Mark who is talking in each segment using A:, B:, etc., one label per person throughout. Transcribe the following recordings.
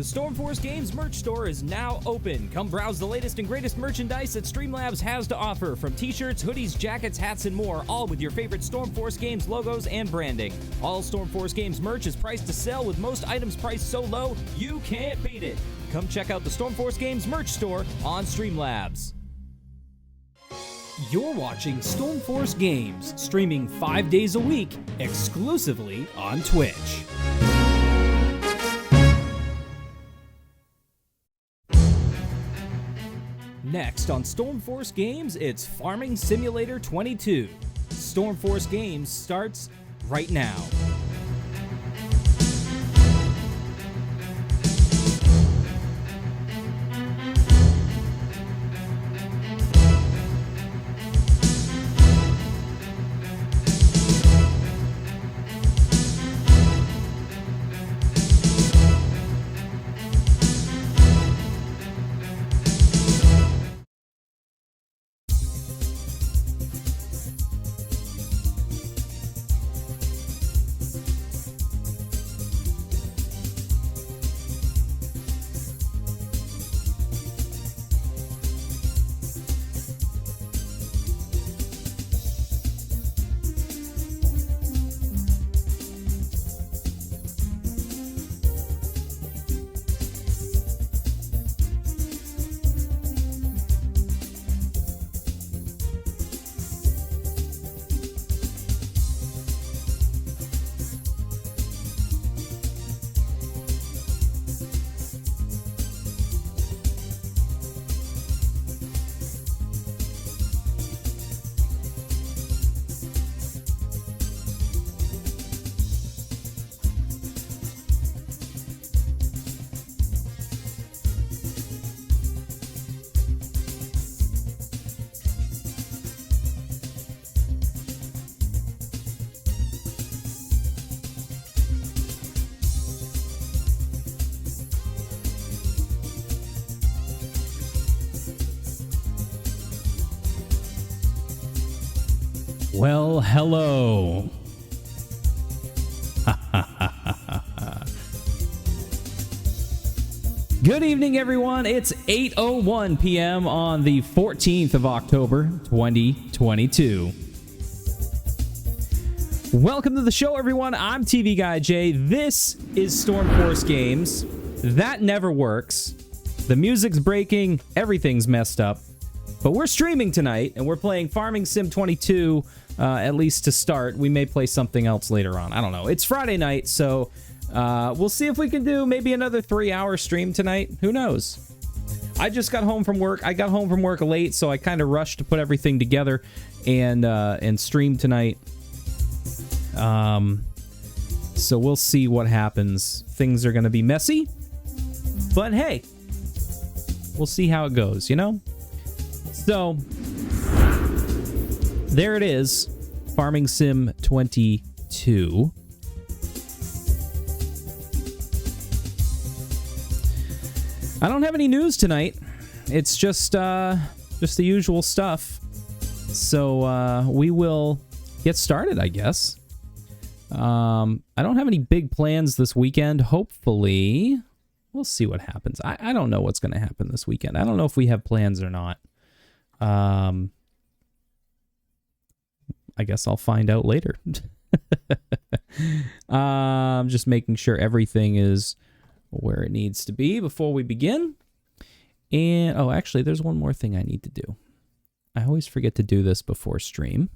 A: The Stormforce Games merch store is now open. Come browse the latest and greatest merchandise that Streamlabs has to offer, from t-shirts, hoodies, jackets, hats, and more, all with your favorite Stormforce Games logos and branding. All Stormforce Games merch is priced to sell, with most items priced so low, you can't beat it. Come check out the Stormforce Games merch store on Streamlabs. You're watching Stormforce Games, streaming 5 days a week, exclusively on Twitch. Next on Stormforce Games, it's Farming Simulator 22. Stormforce Games starts right now. Well, hello. Good evening, everyone. It's 8:01 p.m. on the 14th of October, 2022. Welcome to the show, everyone. I'm TV Guy J. This is Stormforce Games. That never works. The music's breaking. Everything's messed up. But we're streaming tonight, and we're playing Farming Sim 22, at least to start. We may play something else later on. I don't know. It's Friday night, so we'll see if we can do maybe another 3-hour stream tonight. Who knows? I just got home from work. I got home from work late, so I kind of rushed to put everything together and stream tonight. So we'll see what happens. Things are going to be messy, but hey, we'll see how it goes, you know? So, there it is, Farming Sim 22. I don't have any news tonight. It's just the usual stuff. So, we will get started, I guess. I don't have any big plans this weekend. Hopefully, we'll see what happens. I don't know what's going to happen this weekend. I don't know if we have plans or not. I guess I'll find out later. Just making sure everything is where it needs to be before we begin. And, oh, actually, there's one more thing I need to do. I always forget to do this before stream.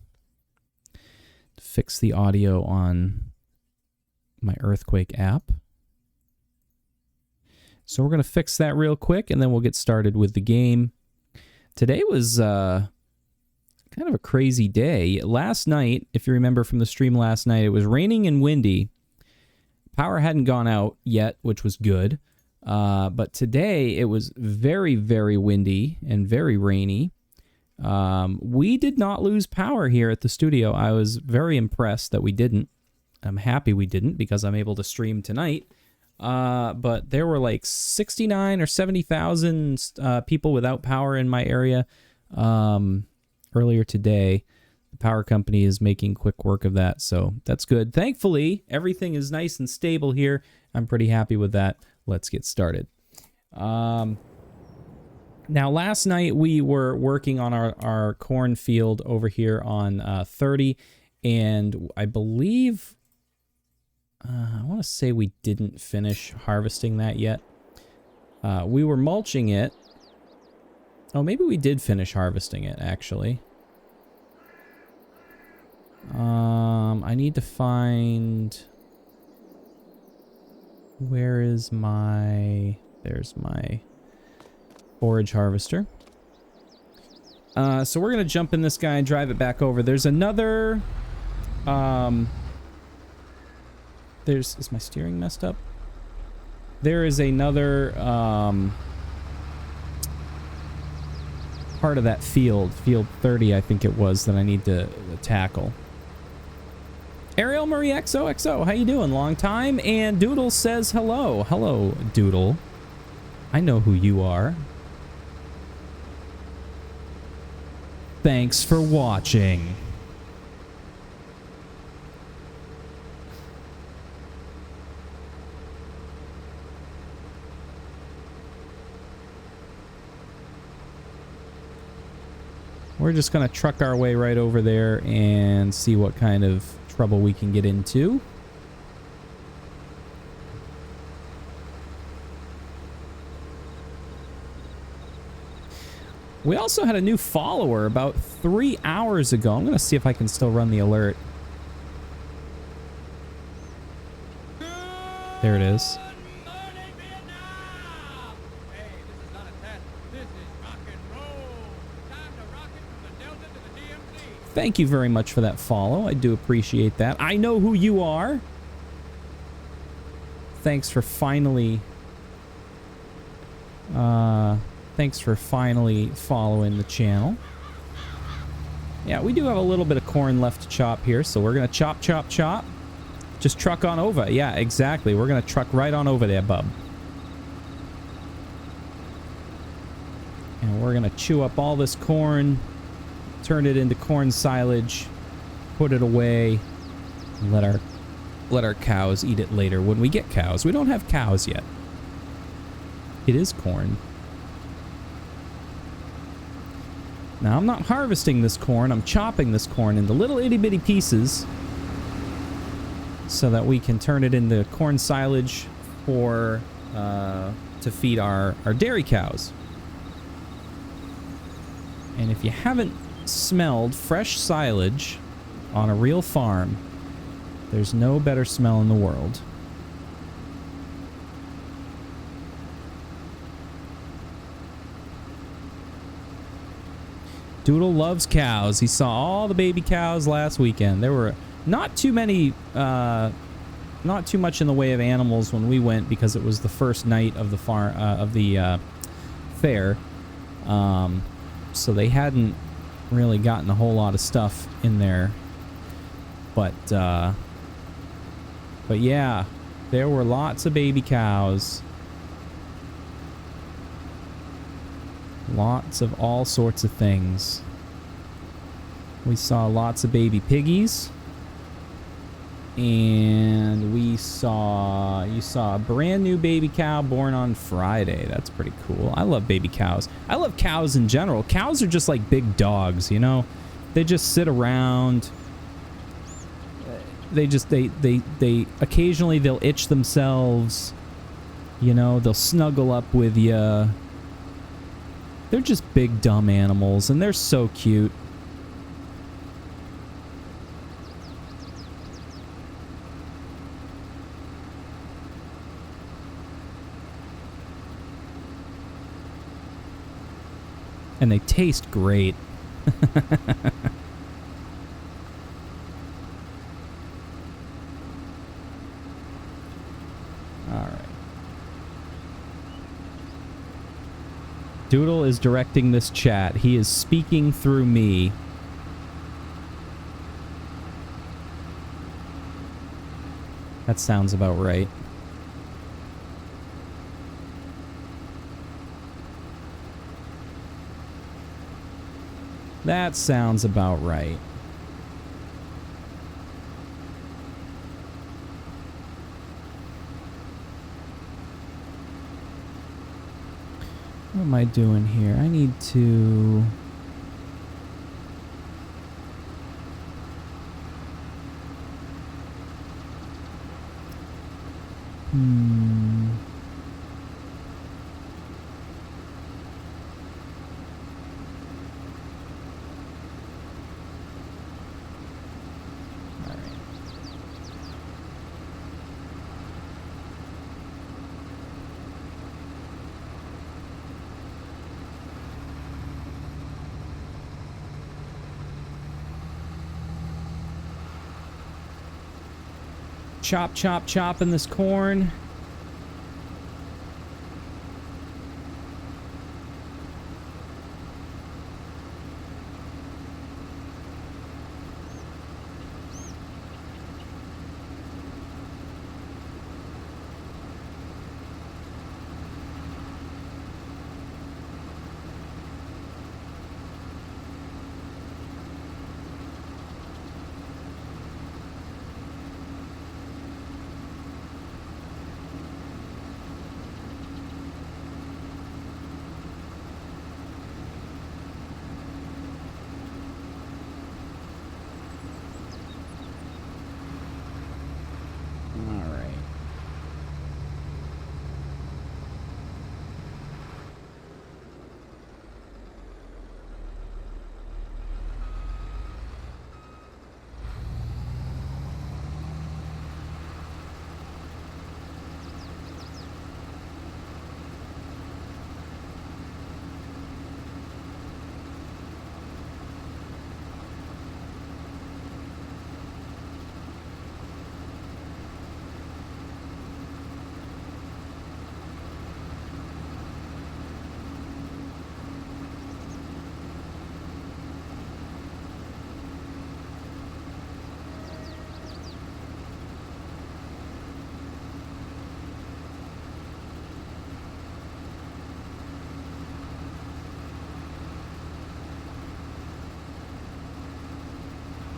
A: Fix the audio on my Earthquake app. So we're going to fix that real quick, and then we'll get started with the game. Today was kind of a crazy day. Last night, if you remember from the stream last night, it was raining and windy. Power hadn't gone out yet, which was good. But today, it was very, very windy and very rainy. We did not lose power here at the studio. I was very impressed that we didn't. I'm happy we didn't because I'm able to stream tonight. But there were like 69 or 70,000 people without power in my area earlier today. The power company is making quick work of that, so that's good. Thankfully, everything is nice and stable here. I'm pretty happy with that. let's get started. Now, last night we were working on our cornfield over here on 30, and I believe, I want to say we didn't finish harvesting that yet. We were mulching it. Oh, maybe we did finish harvesting it, actually. I need to find... Where is my... There's my forage harvester. So we're going to jump in this guy and drive it back over. There's another... Is my steering messed up? There is another part of that field, field 30, I think it was, that I need to tackle. Ariel Marie XOXO, how you doing? Long time. And Doodle says hello. Hello, Doodle. I know who you are. Thanks for watching. We're just going to truck our way right over there and see what kind of trouble we can get into. We also had a new follower about 3 hours ago. I'm going to see if I can still run the alert. There it is. Thank you very much for that follow. I do appreciate that. I know who you are. Thanks for finally... thanks for finally following the channel. Yeah, we do have a little bit of corn left to chop here, so we're going to chop, chop, chop. Just truck on over. Yeah, exactly. We're going to truck right on over there, bub. And we're going to chew up all this corn, turn it into corn silage, put it away, and let our cows eat it later when we get cows. We don't have cows yet. It is corn. Now, I'm not harvesting this corn. I'm chopping this corn into little itty-bitty pieces so that we can turn it into corn silage for to feed our dairy cows. And if you haven't smelled fresh silage on a real farm, there's no better smell in the world. Doodle loves cows. He saw all the baby cows last weekend. There were not too many, not too much in the way of animals when we went because it was the first night of the fair. So they hadn't really gotten a whole lot of stuff in there. But yeah, there were lots of baby cows. Lots of all sorts of things. We saw lots of baby piggies. And you saw a brand new baby cow born on Friday. That's pretty cool. I love baby cows. I love cows in general. Cows are just like big dogs, you know? They just sit around. They occasionally they'll itch themselves. You know, they'll snuggle up with you. They're just big, dumb animals, and they're so cute. And they taste great. Doodle is directing this chat. He is speaking through me. That sounds about right. That sounds about right. What am I doing here? I need to... Chop, chop, chopping this corn.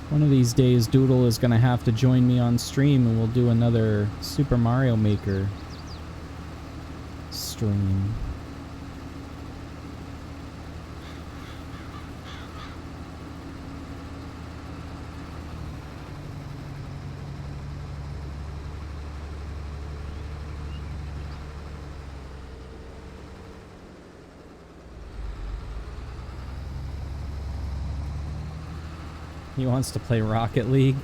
A: One of these days, Doodle is going to have to join me on stream and we'll do another Super Mario Maker stream. He wants to play Rocket League.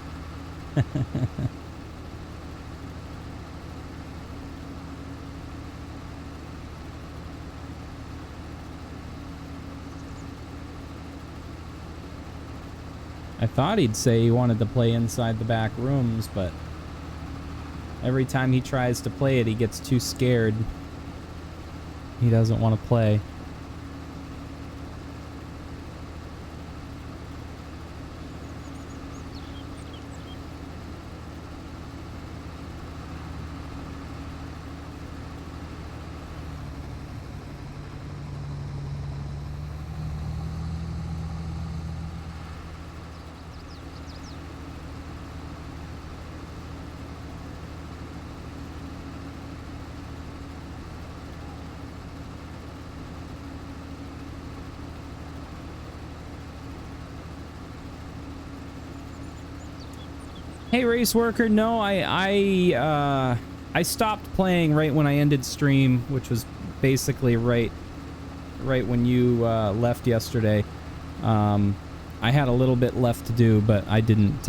A: I thought he'd say he wanted to play inside the back rooms, but every time he tries to play it, he gets too scared. He doesn't want to play. Hey, race worker. No, I stopped playing right when I ended stream, which was basically right when you left yesterday. I had a little bit left to do, but I didn't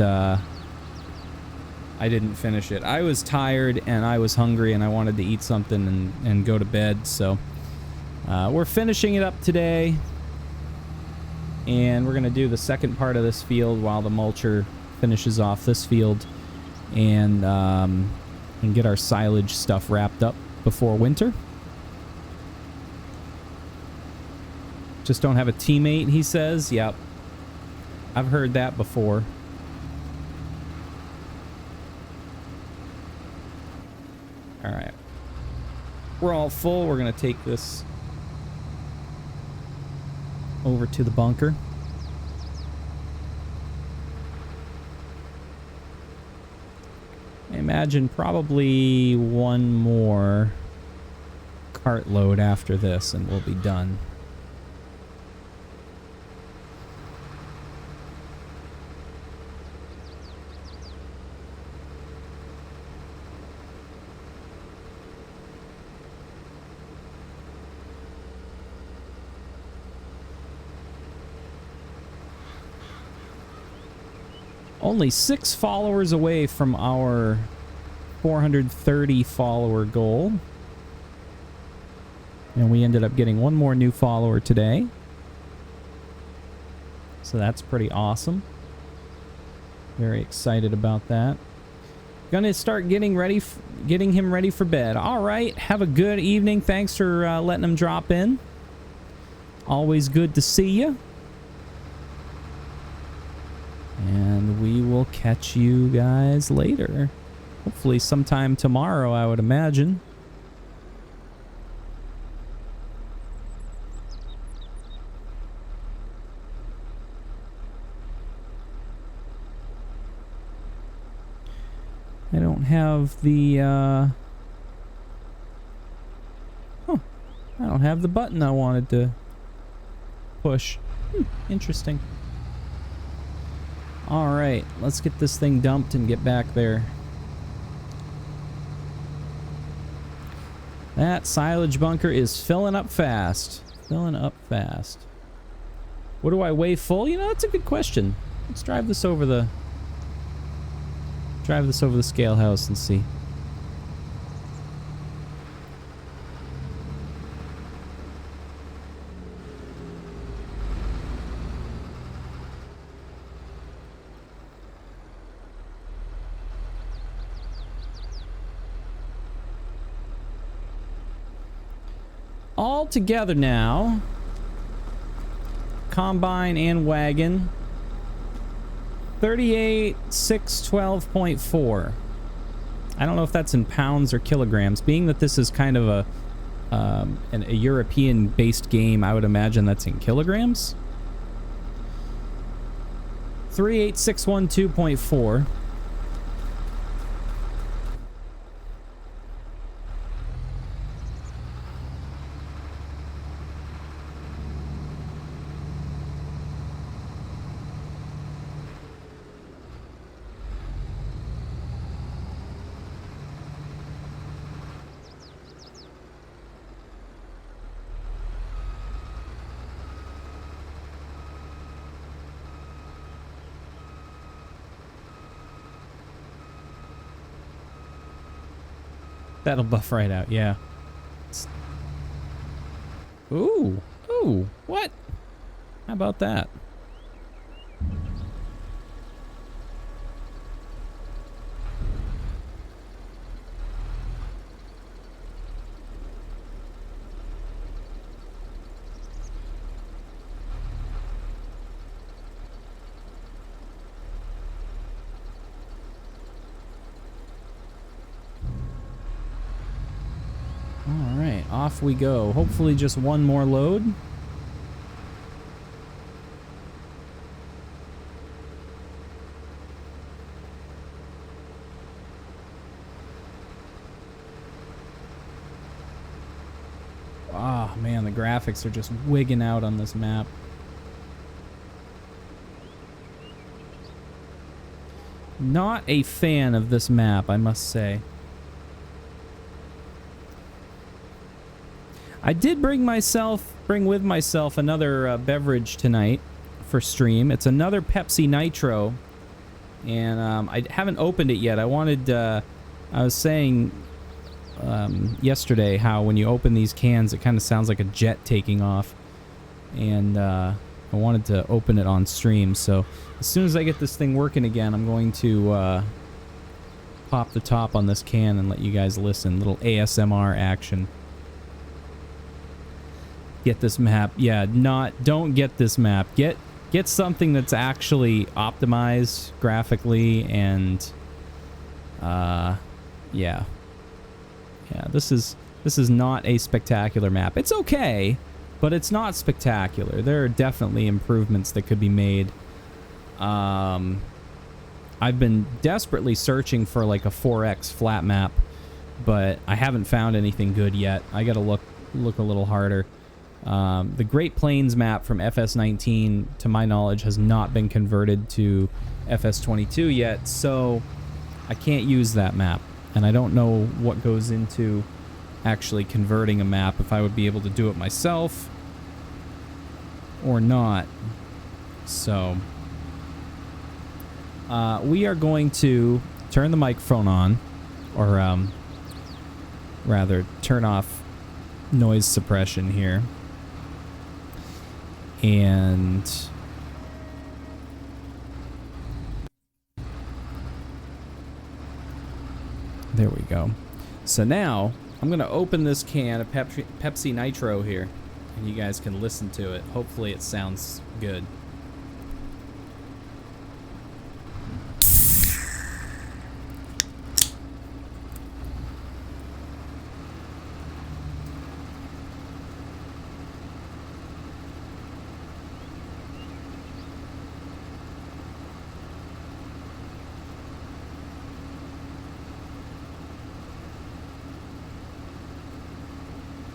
A: finish it. I was tired and I was hungry and I wanted to eat something and go to bed. So we're finishing it up today, and we're gonna do the second part of this field while the mulcher finishes off this field, and get our silage stuff wrapped up before winter. Just don't have a teammate, he says. Yep, I've heard that before. All right, we're all full. We're gonna take this over to the bunker. I imagine probably one more cart load after this, and we'll be done. Only 6 followers away from our 430 follower goal. And we ended up getting one more new follower today. So that's pretty awesome. Very excited about that. Gonna start getting him ready for bed. All right, have a good evening. Thanks for letting him drop in. Always good to see you. And we will catch you guys later. Hopefully sometime tomorrow, I would imagine. I don't have the, I don't have the button I wanted to push. Interesting. Alright, let's get this thing dumped and get back there. That silage bunker is filling up fast. Filling up fast. What do I weigh full? You know, that's a good question. Let's drive this over the scale house and see. All together now, combine and wagon, 38,612.4. I don't know if that's in pounds or kilograms. Being that this is kind of a European-based game, I would imagine that's in kilograms. 38,612.4. That'll buff right out, yeah. Ooh, ooh, what? How about that? Alright, off we go. Hopefully just one more load. Oh man, the graphics are just wigging out on this map. Not a fan of this map, I must say. I did bring with myself another beverage tonight for stream. It's another Pepsi Nitro, and I haven't opened it yet. I was saying yesterday how when you open these cans, it kind of sounds like a jet taking off, and I wanted to open it on stream. So as soon as I get this thing working again, I'm going to pop the top on this can and let you guys listen. Little ASMR action. Get this map. Yeah, don't get this map. Get something that's actually optimized graphically and yeah. This is not a spectacular map. It's okay, but it's not spectacular. There are definitely improvements that could be made. I've been desperately searching for like a 4X flat map, but I haven't found anything good yet. I gotta look look a little harder. The Great Plains map from FS19, to my knowledge, has not been converted to FS22 yet, so I can't use that map. And I don't know what goes into actually converting a map, if I would be able to do it myself or not. So we are going to turn the microphone on, or rather turn off noise suppression here. And there we go. So now I'm going to open this can of Pepsi Nitro here, and you guys can listen to it. Hopefully it sounds good.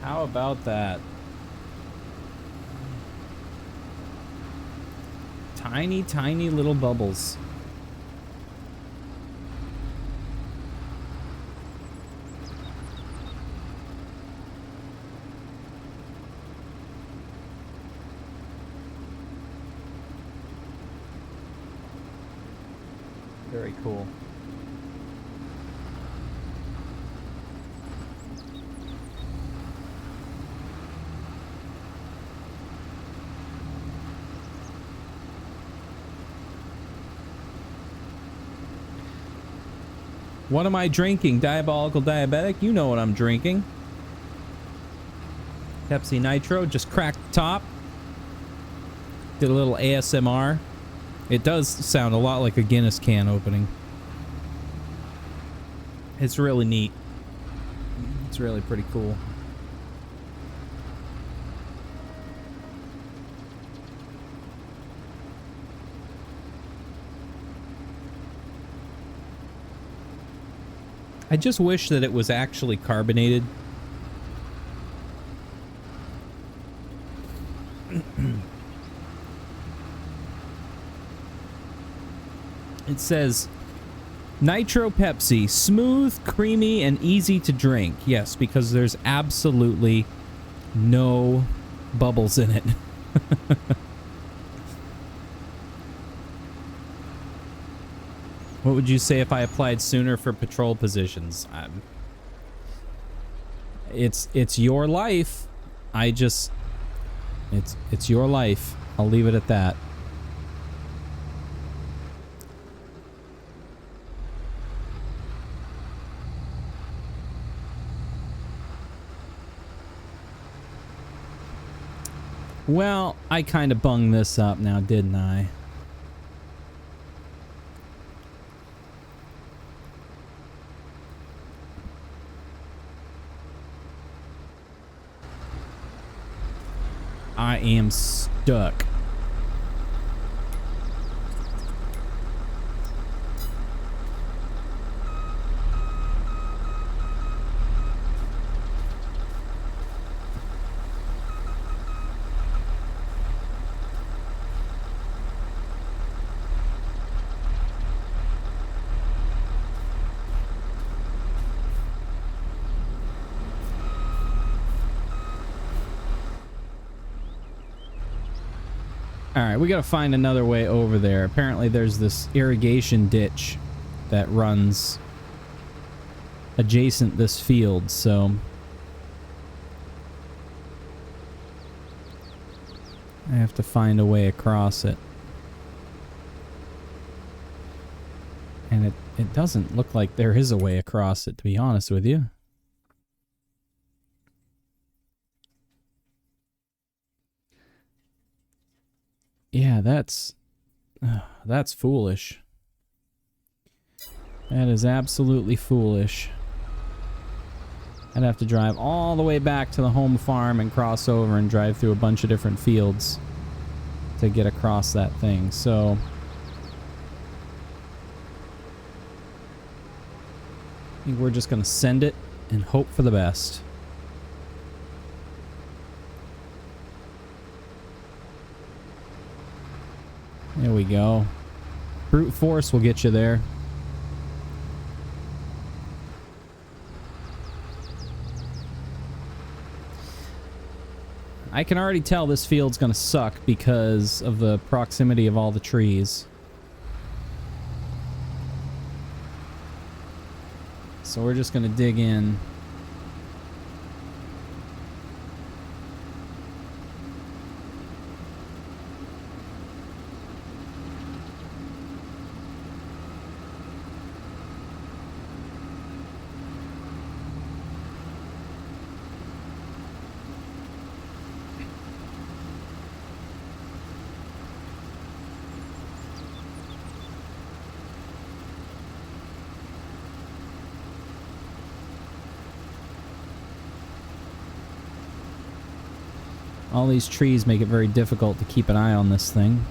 A: How about that? Tiny, tiny little bubbles. Very cool. What am I drinking? Diabolical Diabetic? You know what I'm drinking. Pepsi Nitro. Just cracked the top. Did a little ASMR. It does sound a lot like a Guinness can opening. It's really neat. It's really pretty cool. I just wish that it was actually carbonated. It says, Nitro Pepsi, smooth, creamy, and easy to drink. Yes, because there's absolutely no bubbles in it. What would you say if I applied sooner for patrol positions? It's your life. It's your life. I'll leave it at that. Well, I kind of bunged this up now, didn't I? I am stuck. Alright, we gotta find another way over there. Apparently there's this irrigation ditch that runs adjacent this field, so I have to find a way across it. And it doesn't look like there is a way across it, to be honest with you. Yeah, that's foolish. That is absolutely foolish. I'd have to drive all the way back to the home farm and cross over and drive through a bunch of different fields to get across that thing. So I think we're just gonna send it and hope for the best. There we go. Brute force will get you there. I can already tell this field's gonna suck because of the proximity of all the trees. So we're just gonna dig in. All these trees make it very difficult to keep an eye on this thing.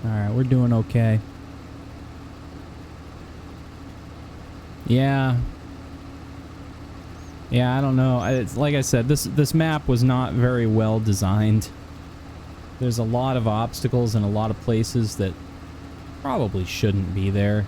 A: Alright, we're doing okay. Yeah. Yeah, I don't know. It's, like I said, this map was not very well designed. There's a lot of obstacles in a lot of places that probably shouldn't be there.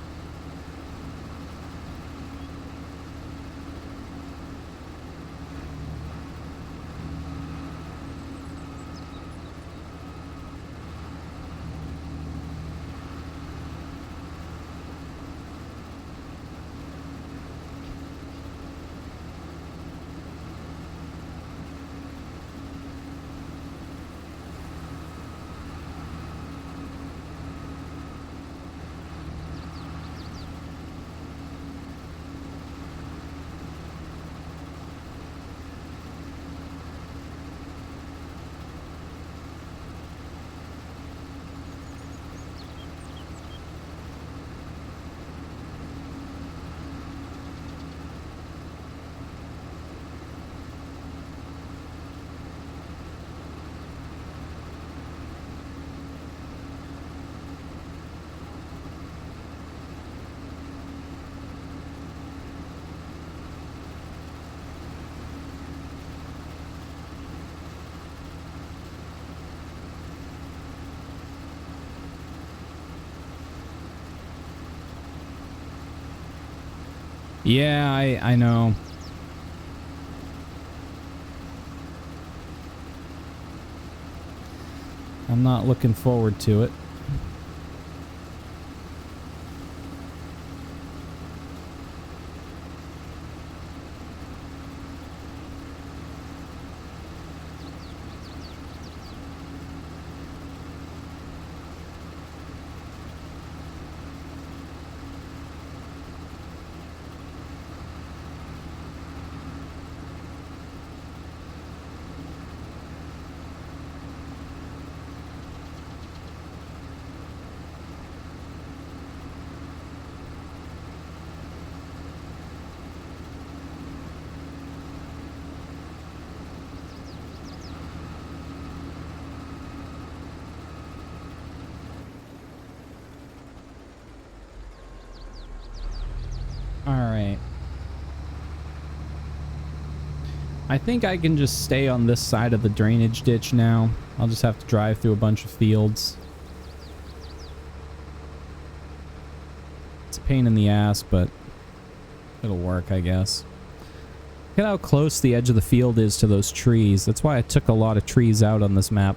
A: Yeah, I know. I'm not looking forward to it. Alright. I think I can just stay on this side of the drainage ditch now. I'll just have to drive through a bunch of fields. It's a pain in the ass, but it'll work, I guess. Look at how close the edge of the field is to those trees. That's why I took a lot of trees out on this map.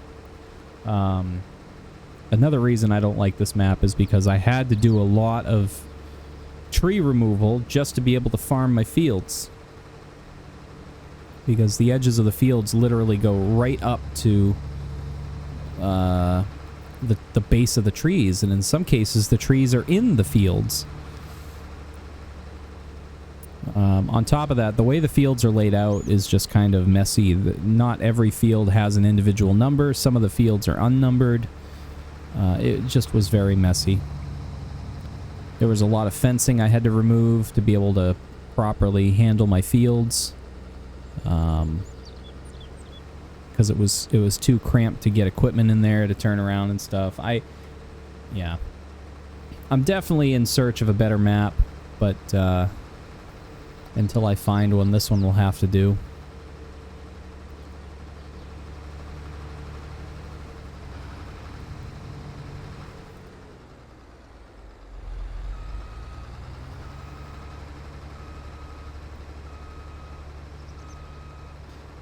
A: Another reason I don't like this map is because I had to do a lot of tree removal just to be able to farm my fields, because the edges of the fields literally go right up to the base of the trees, and in some cases the trees are in the fields. On top of that, the way the fields are laid out is just kind of messy. Not every field has an individual number. Some of the fields are unnumbered. It just was very messy. There was a lot of fencing I had to remove to be able to properly handle my fields. Because it was too cramped to get equipment in there to turn around and stuff. Yeah. I'm definitely in search of a better map, but until I find one, this one will have to do.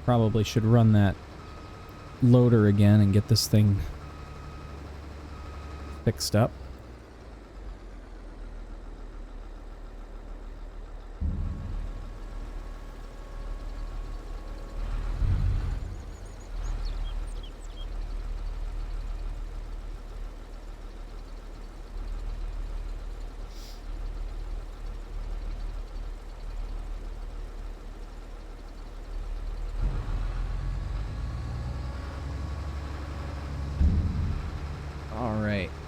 A: Probably should run that loader again and get this thing fixed up.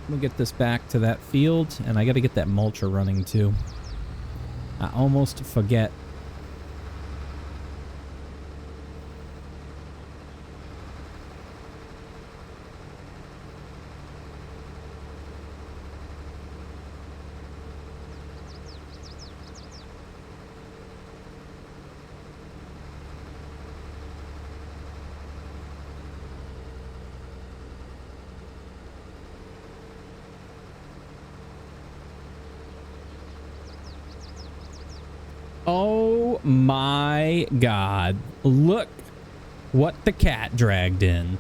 A: We'll get this back to that field, and I got to get that mulcher running too. I almost forget. Oh my God. Look what the cat dragged in.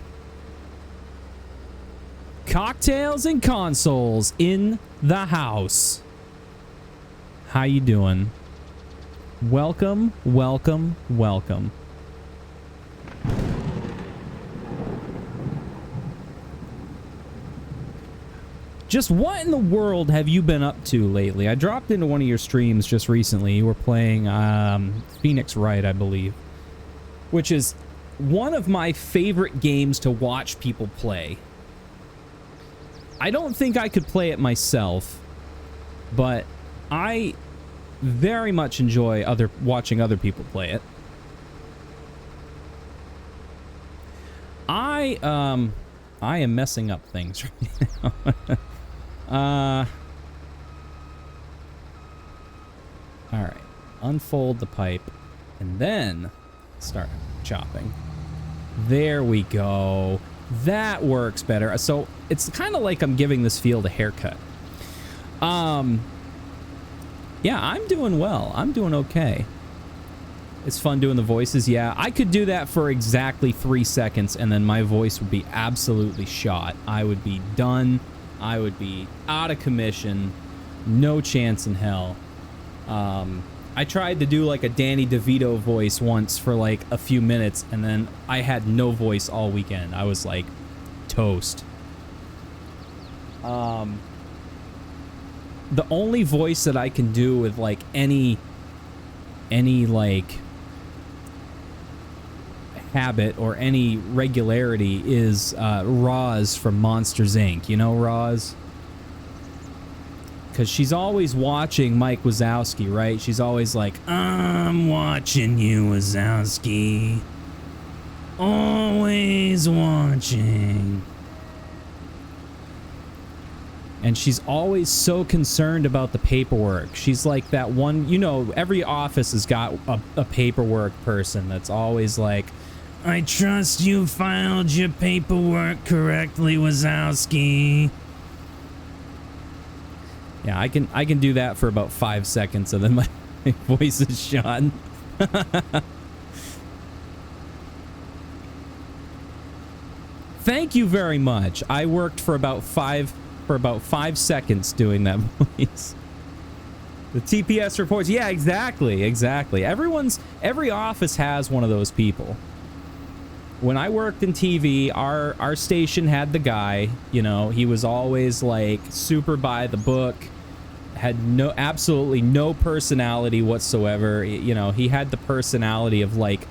A: Cocktails and consoles in the house. How you doing? Welcome, welcome, welcome. Just what in the world have you been up to lately? I dropped into one of your streams just recently. You were playing Phoenix Wright, I believe, which is one of my favorite games to watch people play. I don't think I could play it myself, but I very much enjoy watching other people play it. I am messing up things right now. Alright. Unfold the pipe and then start chopping. There we go. That works better. So it's kind of like I'm giving this field a haircut. Yeah, I'm doing well. I'm doing okay. It's fun doing the voices. Yeah, I could do that for exactly 3 seconds and then my voice would be absolutely shot. I would be done. I would be out of commission. No chance in hell. I tried to do like a Danny DeVito voice once for like a few minutes and then I had no voice all weekend. I was like toast. The only voice that I can do with like any like habit or any regularity is Roz from Monsters Inc. You know Roz? Because she's always watching Mike Wazowski, right? She's always like, I'm watching you, Wazowski. Always watching. And she's always so concerned about the paperwork. She's like that one, you know, every office has got a paperwork person that's always like, I trust you filed your paperwork correctly, Wazowski. Yeah, I can do that for about 5 seconds and then my voice is shot. Thank you very much. I worked for about 5 seconds doing that voice. The TPS reports. Yeah, exactly. Every office has one of those people. when I worked in TV, our station had the guy, you know, he was always like super by the book, had absolutely no personality whatsoever. You know, he had the personality of like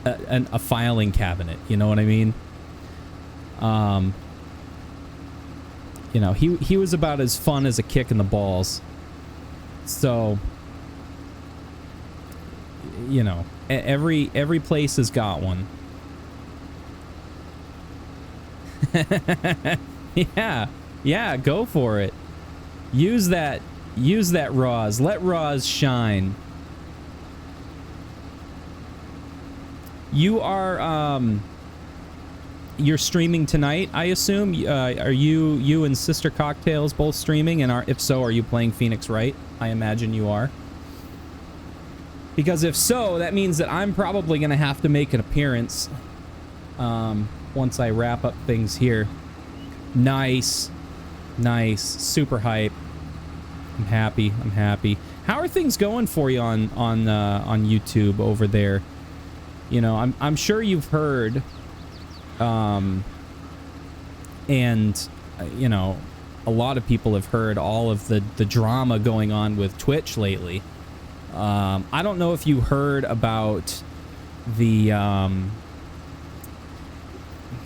A: a filing cabinet, you know what I mean? You know, he was about as fun as a kick in the balls. So, you know, every place has got one. Yeah, go for it. Use that Roz. Let Roz shine. You are you're streaming tonight, I assume. Are you and Sister Cocktails both streaming? And if so, are you playing Phoenix Wright? I imagine you are. Because if so, that means that I'm probably going to have to make an appearance once I wrap up things here. Nice. Super hype. I'm happy. How are things going for you on YouTube over there? You know, I'm sure you've heard, and you know, a lot of people have heard all of the drama going on with Twitch lately. I don't know if you heard about the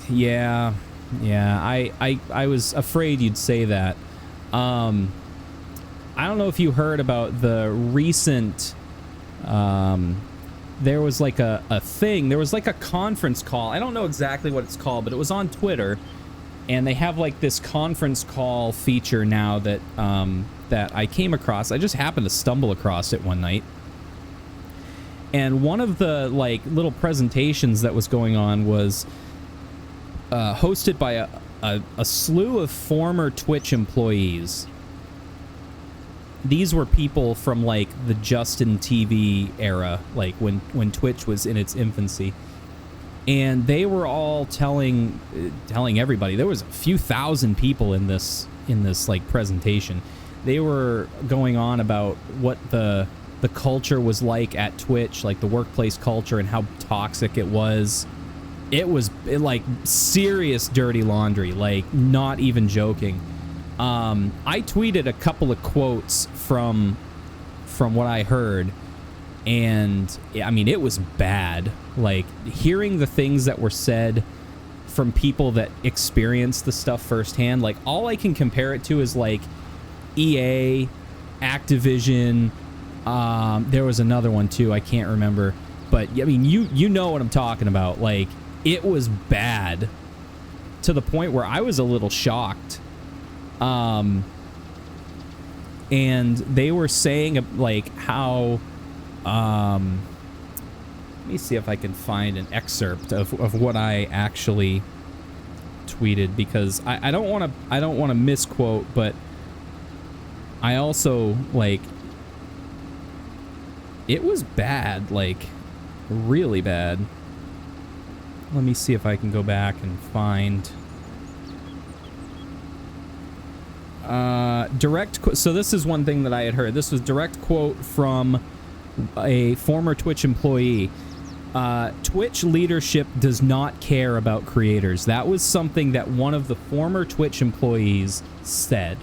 A: yeah, I was afraid you'd say that. I don't know if you heard about the recent there was like a thing, there was like a conference call. I don't know exactly what it's called, but it was on Twitter, and they have like this conference call feature now that that I came across. I just happened to stumble across it one night. And one of the like little presentations that was going on was hosted by a slew of former Twitch employees. These were people from like the Justin TV era, like when Twitch was in its infancy, and they were all telling everybody. There was a few thousand people in this like presentation. They were going on about what the culture was like at Twitch, like the workplace culture, and how toxic it was. It was like serious dirty laundry, like not even joking. I tweeted a couple of quotes from what I heard, and I mean, it was bad. Like hearing the things that were said from people that experienced the stuff firsthand, like all I can compare it to is like EA, Activision. There was another one too, I can't remember, but I mean, you know what I'm talking about. Like it was bad to the point where I was a little shocked. And they were saying like how let me see if I can find an excerpt of what I actually tweeted, because I don't want to misquote, but I also like it was bad, like really bad. Let me see if I can go back and find so this is one thing that I had heard. This was direct quote from a former Twitch employee. Twitch leadership does not care about creators. That was something that one of the former Twitch employees said.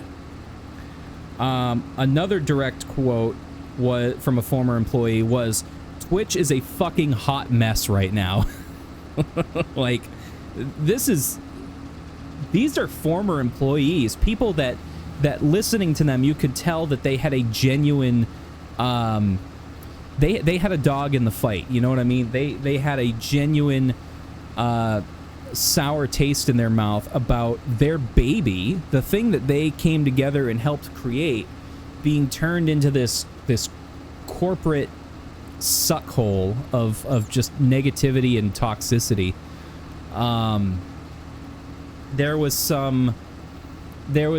A: Another direct quote was from a former employee was, Twitch is a fucking hot mess right now. Like these are former employees, people that listening to them, you could tell that they had a genuine they had a dog in the fight, you know what I mean? They had a genuine sour taste in their mouth about their baby, the thing that they came together and helped create, being turned into this corporate suckhole of just negativity and toxicity. There was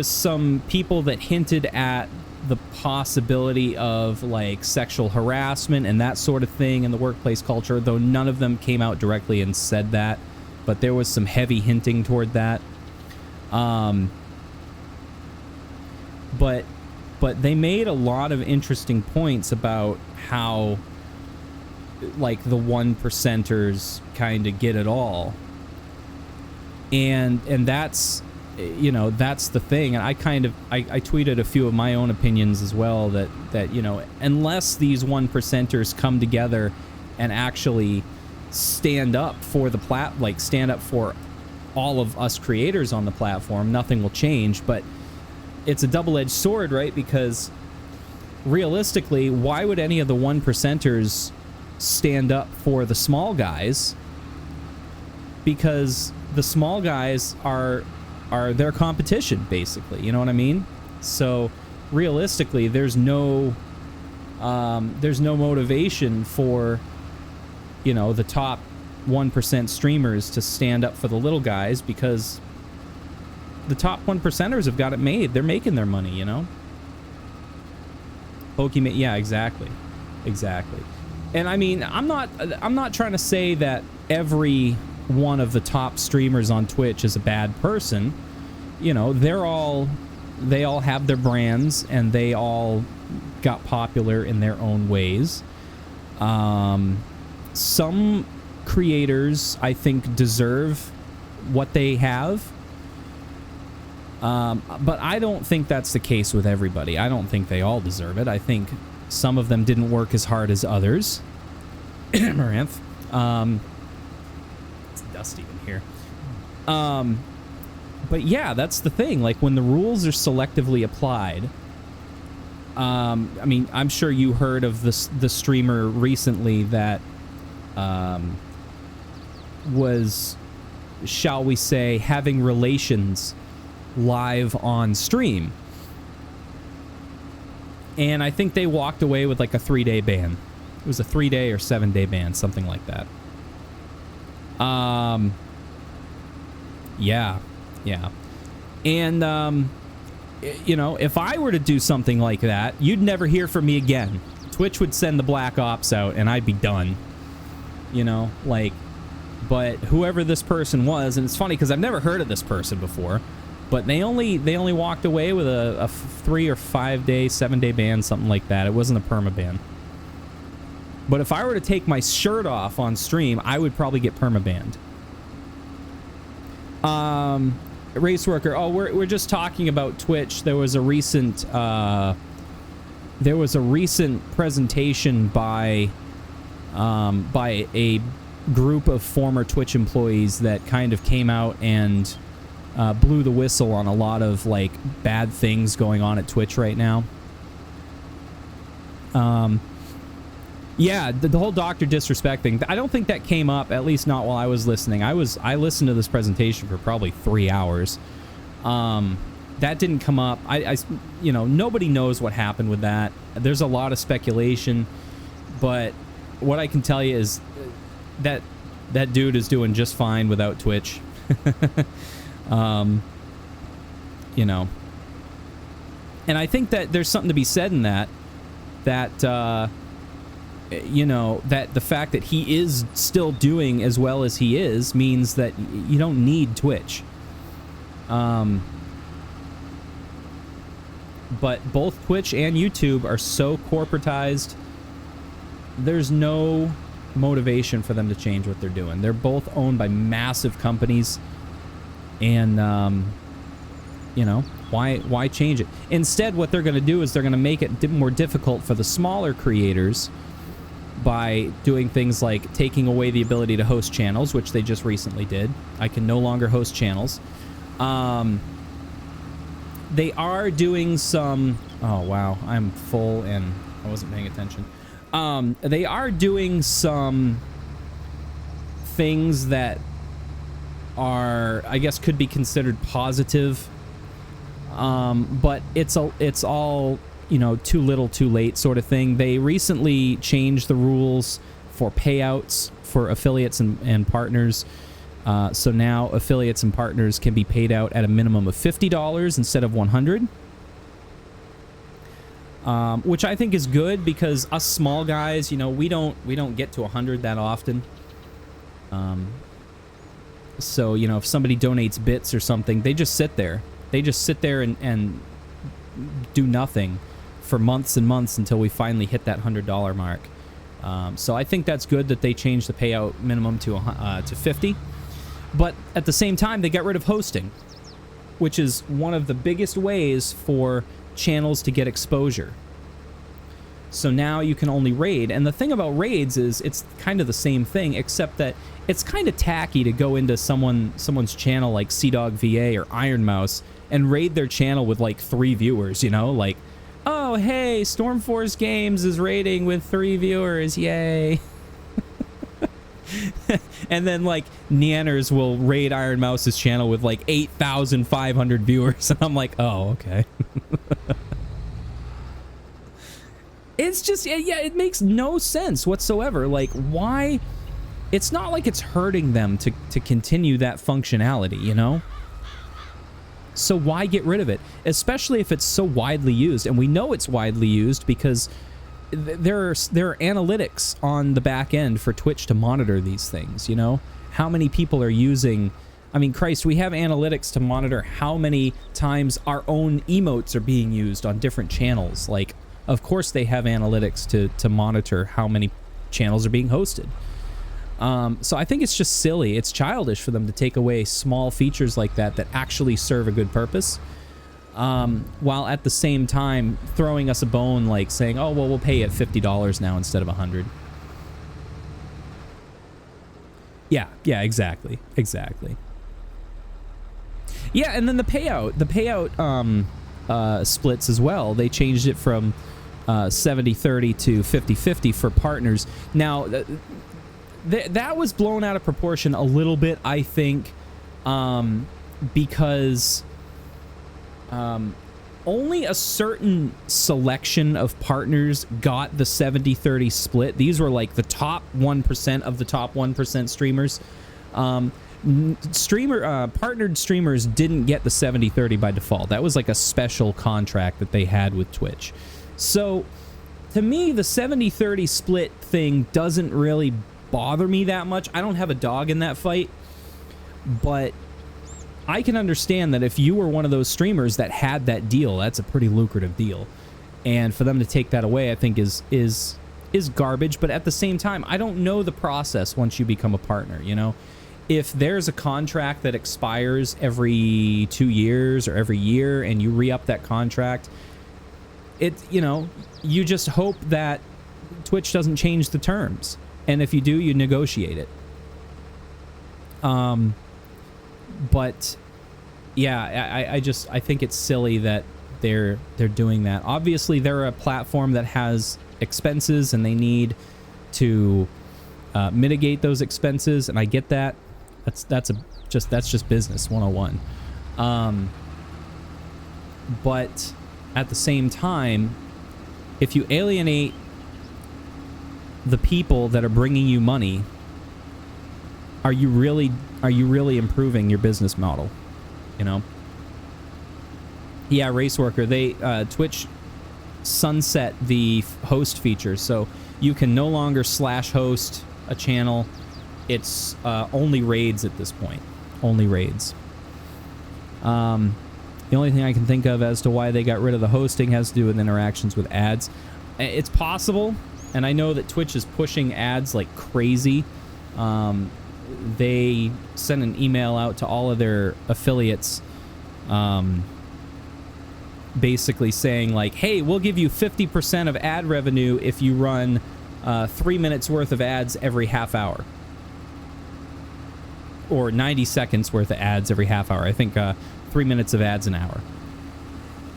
A: some people that hinted at the possibility of like sexual harassment and that sort of thing in the workplace culture, though none of them came out directly and said that, but there was some heavy hinting toward that. But they made a lot of interesting points about how like the 1%ers kind of get it all. And that's, you know, that's the thing. And I tweeted a few of my own opinions as well, that you know, unless these 1%ers come together and actually stand up for stand up for all of us creators on the platform, nothing will change. But it's a double-edged sword, right? Because realistically, why would any of the 1%ers stand up for the small guys? Because the small guys are their competition, basically. You know what I mean? So realistically, there's no motivation for, you know, the top 1% streamers to stand up for the little guys, because the top 1%ers have got it made. They're making their money, you know? Pokemon, yeah, exactly. And I mean, I'm not trying to say that every one of the top streamers on Twitch is a bad person. You know, they all have their brands, and they all got popular in their own ways. Some creators, I think, deserve what they have. But I don't think that's the case with everybody. I don't think they all deserve it. I think some of them didn't work as hard as others. Maranth. It's dusty in here. But yeah, that's the thing. Like, when the rules are selectively applied, I mean, I'm sure you heard of the streamer recently that was, shall we say, having relations live on stream. And I think they walked away with like a 3-day ban. It was a 3-day or 7-day ban, something like that. Yeah. And, you know, if I were to do something like that, you'd never hear from me again. Twitch would send the Black Ops out, and I'd be done. You know, like, but whoever this person was, and it's funny because I've never heard of this person before, but they only walked away with a 3 or 5 day, 7-day ban, something like that. It wasn't a permaban. But if I were to take my shirt off on stream, I would probably get permabanned. Race worker. Oh, we're just talking about Twitch. There was a recent presentation by a group of former Twitch employees that kind of came out and blew the whistle on a lot of like bad things going on at Twitch right now. Yeah, the whole Dr. Disrespect thing, I don't think that came up, at least not while I was listening. I listened to this presentation for probably 3 hours. That didn't come up. You know, nobody knows what happened with that. There's a lot of speculation, but what I can tell you is that dude is doing just fine without Twitch. You know, and I think that there's something to be said in that you know, that the fact that he is still doing as well as he is means that you don't need Twitch. But both Twitch and YouTube are so corporatized, there's no motivation for them to change what they're doing. They're both owned by massive companies, and you know, why change it? Instead, what they're going to do is they're going to make it more difficult for the smaller creators by doing things like taking away the ability to host channels, which they just recently did. I can no longer host channels. They are doing some... Oh, wow. I'm full and I wasn't paying attention. They are doing some things that are, I guess, could be considered positive. But it's all, you know, too little, too late sort of thing. They recently changed the rules for payouts for affiliates and partners. So now affiliates and partners can be paid out at a minimum of $50 instead of $100. Which I think is good, because us small guys, you know, we don't get to 100 that often. So, you know, if somebody donates bits or something, they just sit there. They just sit there and do nothing for months and months until we finally hit that $100 mark. So I think that's good that they changed the payout minimum to 50. But at the same time, they got rid of hosting, which is one of the biggest ways for channels to get exposure. So now you can only raid. And the thing about raids is it's kind of the same thing, except that it's kind of tacky to go into someone's channel like CDogVA or Iron Mouse and raid their channel with like 3 viewers, you know? Like, oh, hey, Stormforce Games is raiding with 3 viewers, yay. And then, like, Neanners will raid Iron Mouse's channel with, like, 8,500 viewers. And I'm like, oh, okay. It's just, yeah, it makes no sense whatsoever. Like, why? It's not like it's hurting them to continue that functionality, you know? So why get rid of it? Especially if it's so widely used. And we know it's widely used because there are analytics on the back end for Twitch to monitor these things, you know? How many people are using... I mean, Christ, we have analytics to monitor how many times our own emotes are being used on different channels. Like, of course they have analytics to monitor how many channels are being hosted. So I think it's just silly. It's childish for them to take away small features like that that actually serve a good purpose. While at the same time throwing us a bone, like saying, oh, well, we'll pay you at $50 now instead of $100. Yeah, exactly. Yeah, and then the payout splits as well. They changed it from 70-30 to 50-50 for partners. Now, that was blown out of proportion a little bit, I think, because... only a certain selection of partners got the 70-30 split. These were like the top 1% of the top 1% streamers. Partnered streamers didn't get the 70-30 by default. That was like a special contract that they had with Twitch. So to me, the 70-30 split thing doesn't really bother me that much. I don't have a dog in that fight, but I can understand that if you were one of those streamers that had that deal, that's a pretty lucrative deal. And for them to take that away, I think is garbage. But at the same time, I don't know the process once you become a partner, you know? If there's a contract that expires every 2 years or every year and you re-up that contract, you know, you just hope that Twitch doesn't change the terms. And if you do, you negotiate it. But yeah, I think it's silly that they're doing that. Obviously, they're a platform that has expenses and they need to mitigate those expenses, and I get that. That's just business 101. But at the same time, if you alienate the people that are bringing you money, are you really improving your business model? You know? Yeah, Raceworker, Twitch sunset the host feature, so you can no longer /host a channel. It's only raids at this point. Only raids. The only thing I can think of as to why they got rid of the hosting has to do with interactions with ads. It's possible, and I know that Twitch is pushing ads like crazy. They sent an email out to all of their affiliates basically saying like, hey, we'll give you 50% of ad revenue if you run 3 minutes worth of ads every half hour. Or 90 seconds worth of ads every half hour. I think 3 minutes of ads an hour.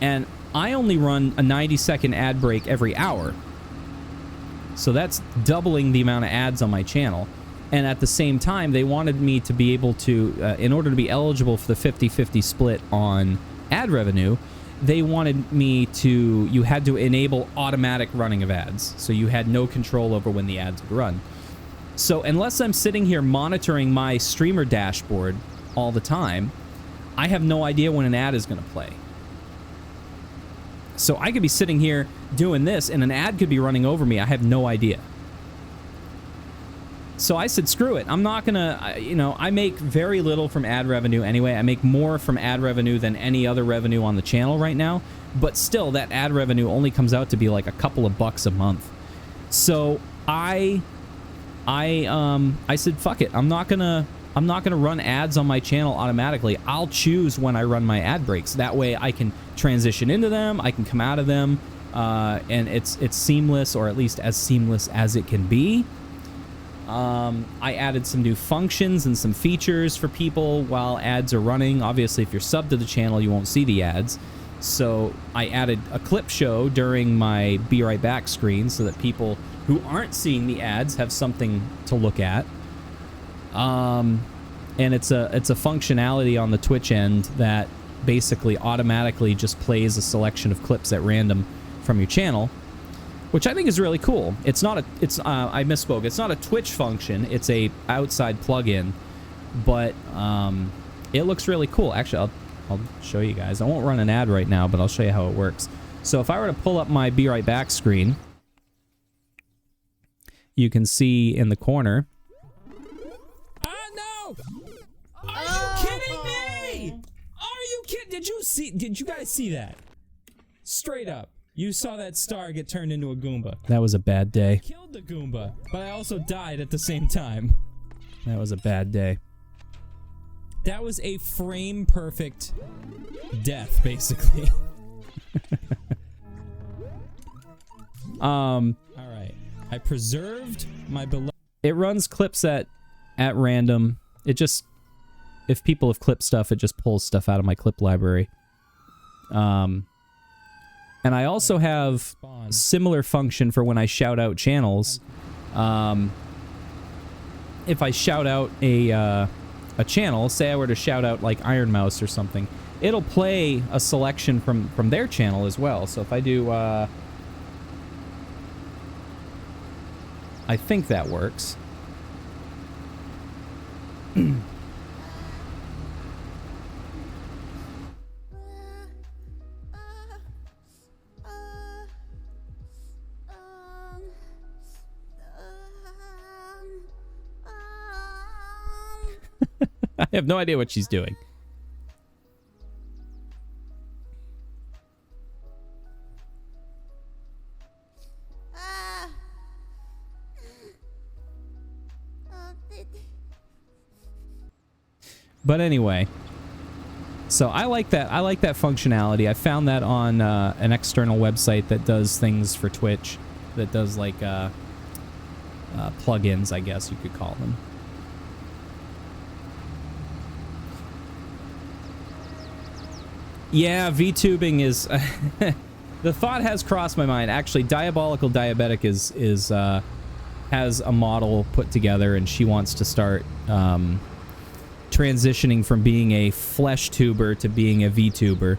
A: And I only run a 90-second ad break every hour. So that's doubling the amount of ads on my channel. And at the same time, they wanted me to be able to, in order to be eligible for the 50-50 split on ad revenue, they wanted me to, you had to enable automatic running of ads. So you had no control over when the ads would run. So unless I'm sitting here monitoring my streamer dashboard all the time, I have no idea when an ad is going to play. So I could be sitting here doing this and an ad could be running over me. I have no idea. So I said, screw it. I'm not going to, you know, I make very little from ad revenue anyway. I make more from ad revenue than any other revenue on the channel right now. But still, that ad revenue only comes out to be like a couple of bucks a month. So I said, fuck it. I'm not gonna run ads on my channel automatically. I'll choose when I run my ad breaks. That way I can transition into them, I can come out of them, and it's seamless, or at least as seamless as it can be. I added some new functions and some features for people while ads are running. Obviously, if you're subbed to the channel, you won't see the ads. So I added a clip show during my Be Right Back screen so that people who aren't seeing the ads have something to look at. And it's a functionality on the Twitch end that basically automatically just plays a selection of clips at random from your channel, which I think is really cool. It's not a I misspoke. It's not a Twitch function. It's a outside plugin, but it looks really cool. Actually, I'll show you guys. I won't run an ad right now, but I'll show you how it works. So if I were to pull up my Be Right Back screen, you can see in the corner. No! Are you kidding me? Are you kidding? Did you guys see that? Straight up. You saw that star get turned into a Goomba. That was a bad day. I killed the Goomba, but I also died at the same time. That was a bad day. That was a frame-perfect death, basically. Alright. I preserved my beloved... It runs clips at random. It just... If people have clipped stuff, it just pulls stuff out of my clip library. And I also have similar function for when I shout out channels. If I shout out a channel, say I were to shout out like Iron Mouse or something, it'll play a selection from their channel as well. So if I do, I think that works. I have no idea what she's doing. But anyway, so I like that. I like that functionality. I found that on an external website that does things for Twitch, that does like plugins, I guess you could call them. Yeah, VTubing is... the thought has crossed my mind. Actually, Diabolical Diabetic has a model put together, and she wants to start transitioning from being a flesh tuber to being a VTuber.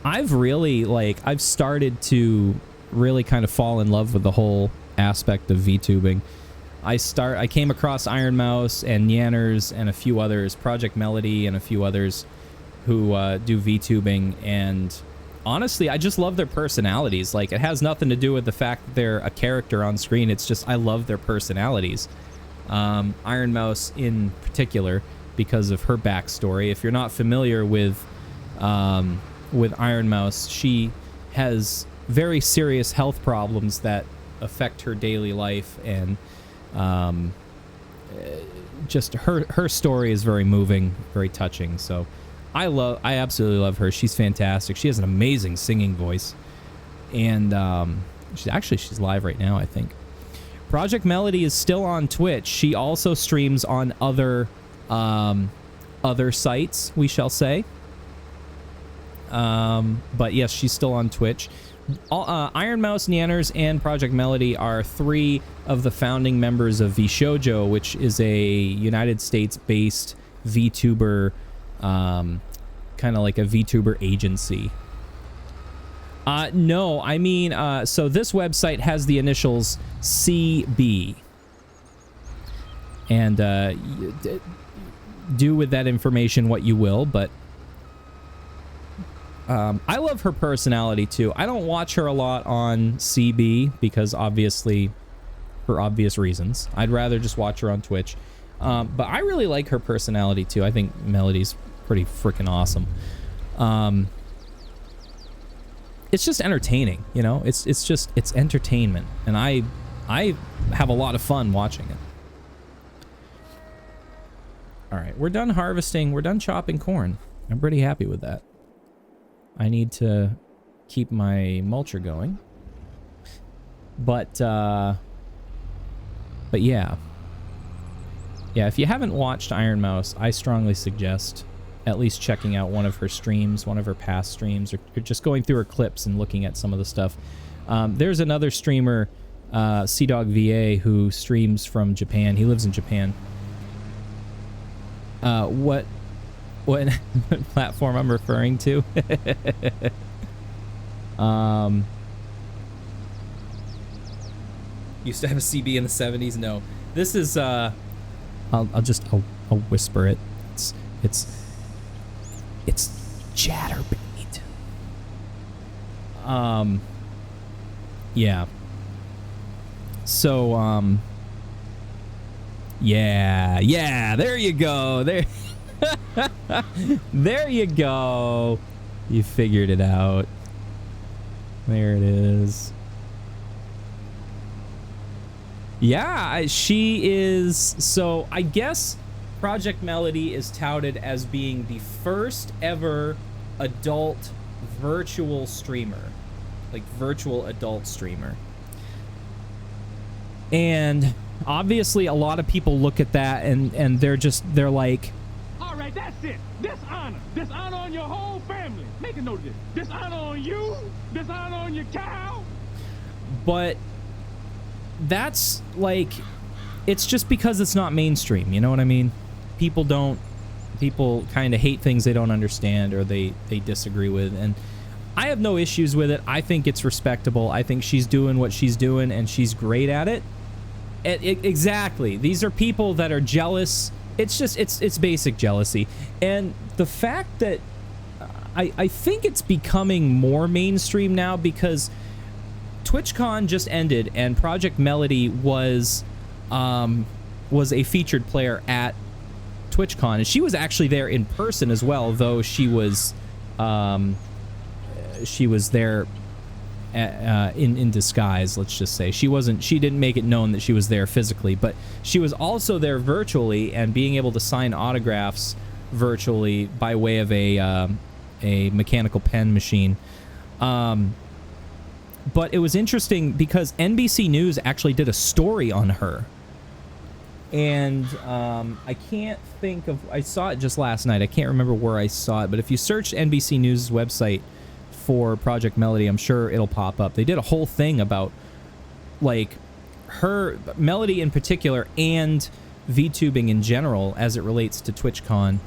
A: I've started to really kind of fall in love with the whole aspect of VTubing. I came across Iron Mouse and Yanners and a few others, Project Melody and a few others who do VTubing, and honestly, I just love their personalities. Like, it has nothing to do with the fact that they're a character on screen. It's just I love their personalities. Iron Mouse in particular, because of her backstory. If you're not familiar with Iron Mouse, she has very serious health problems that affect her daily life, and just her story is very moving, very touching. So I absolutely love her. She's fantastic. She has an amazing singing voice, and she's live right now, I think. Project Melody is still on Twitch. She also streams on other sites, we shall say. But yes, she's still on Twitch. Iron Mouse, Yanners, and Project Melody are three of the founding members of VShojo, which is a United States-based VTuber, kind of like a VTuber agency. No, I mean, so this website has the initials CB. And do with that information what you will, but I love her personality too. I don't watch her a lot on CB because obviously, for obvious reasons. I'd rather just watch her on Twitch. But I really like her personality too. I think Melody's pretty freaking awesome. it's just entertaining, you know? It's entertainment, and I have a lot of fun watching it. All right, we're done harvesting. We're done chopping corn. I'm pretty happy with that. I need to keep my mulcher going. But yeah. Yeah, if you haven't watched Iron Mouse, I strongly suggest at least checking out one of her streams, one of her past streams, or just going through her clips and looking at some of the stuff. There's another streamer, CDogVA, who streams from Japan. He lives in Japan. What platform I'm referring to? Used to have a CB in the 70s. No, this is I'll whisper it. It's Chatterbait. Yeah. So yeah, there you go. There you go. You figured it out. There it is. Yeah, she is. So I guess Project Melody is touted as being the first ever adult virtual streamer, like virtual adult streamer. And obviously a lot of people look at that and they're like,
B: all right, that's it. Dishonor on your whole family. Make a note of this. Dishonor on you, dishonor on your cow.
A: But that's like, it's just because it's not mainstream, you know what I mean? People kind of hate things they don't understand or they disagree with, and I have no issues with it. I think it's respectable. I think she's doing what she's doing and she's great at it. Exactly. These are people that are jealous. It's just, it's basic jealousy. And the fact that I think it's becoming more mainstream now because TwitchCon just ended and Project Melody was a featured player at TwitchCon, and she was actually there in person as well, though she was there in disguise, let's just say. She didn't make it known that she was there physically, but she was also there virtually and being able to sign autographs virtually by way of a mechanical pen machine. But it was interesting because NBC News actually did a story on her. And I can't think of... I saw it just last night. I can't remember where I saw it. But if you search NBC News' website for Project Melody, I'm sure it'll pop up. They did a whole thing about, like, her... Melody in particular and VTubing in general as it relates to TwitchCon.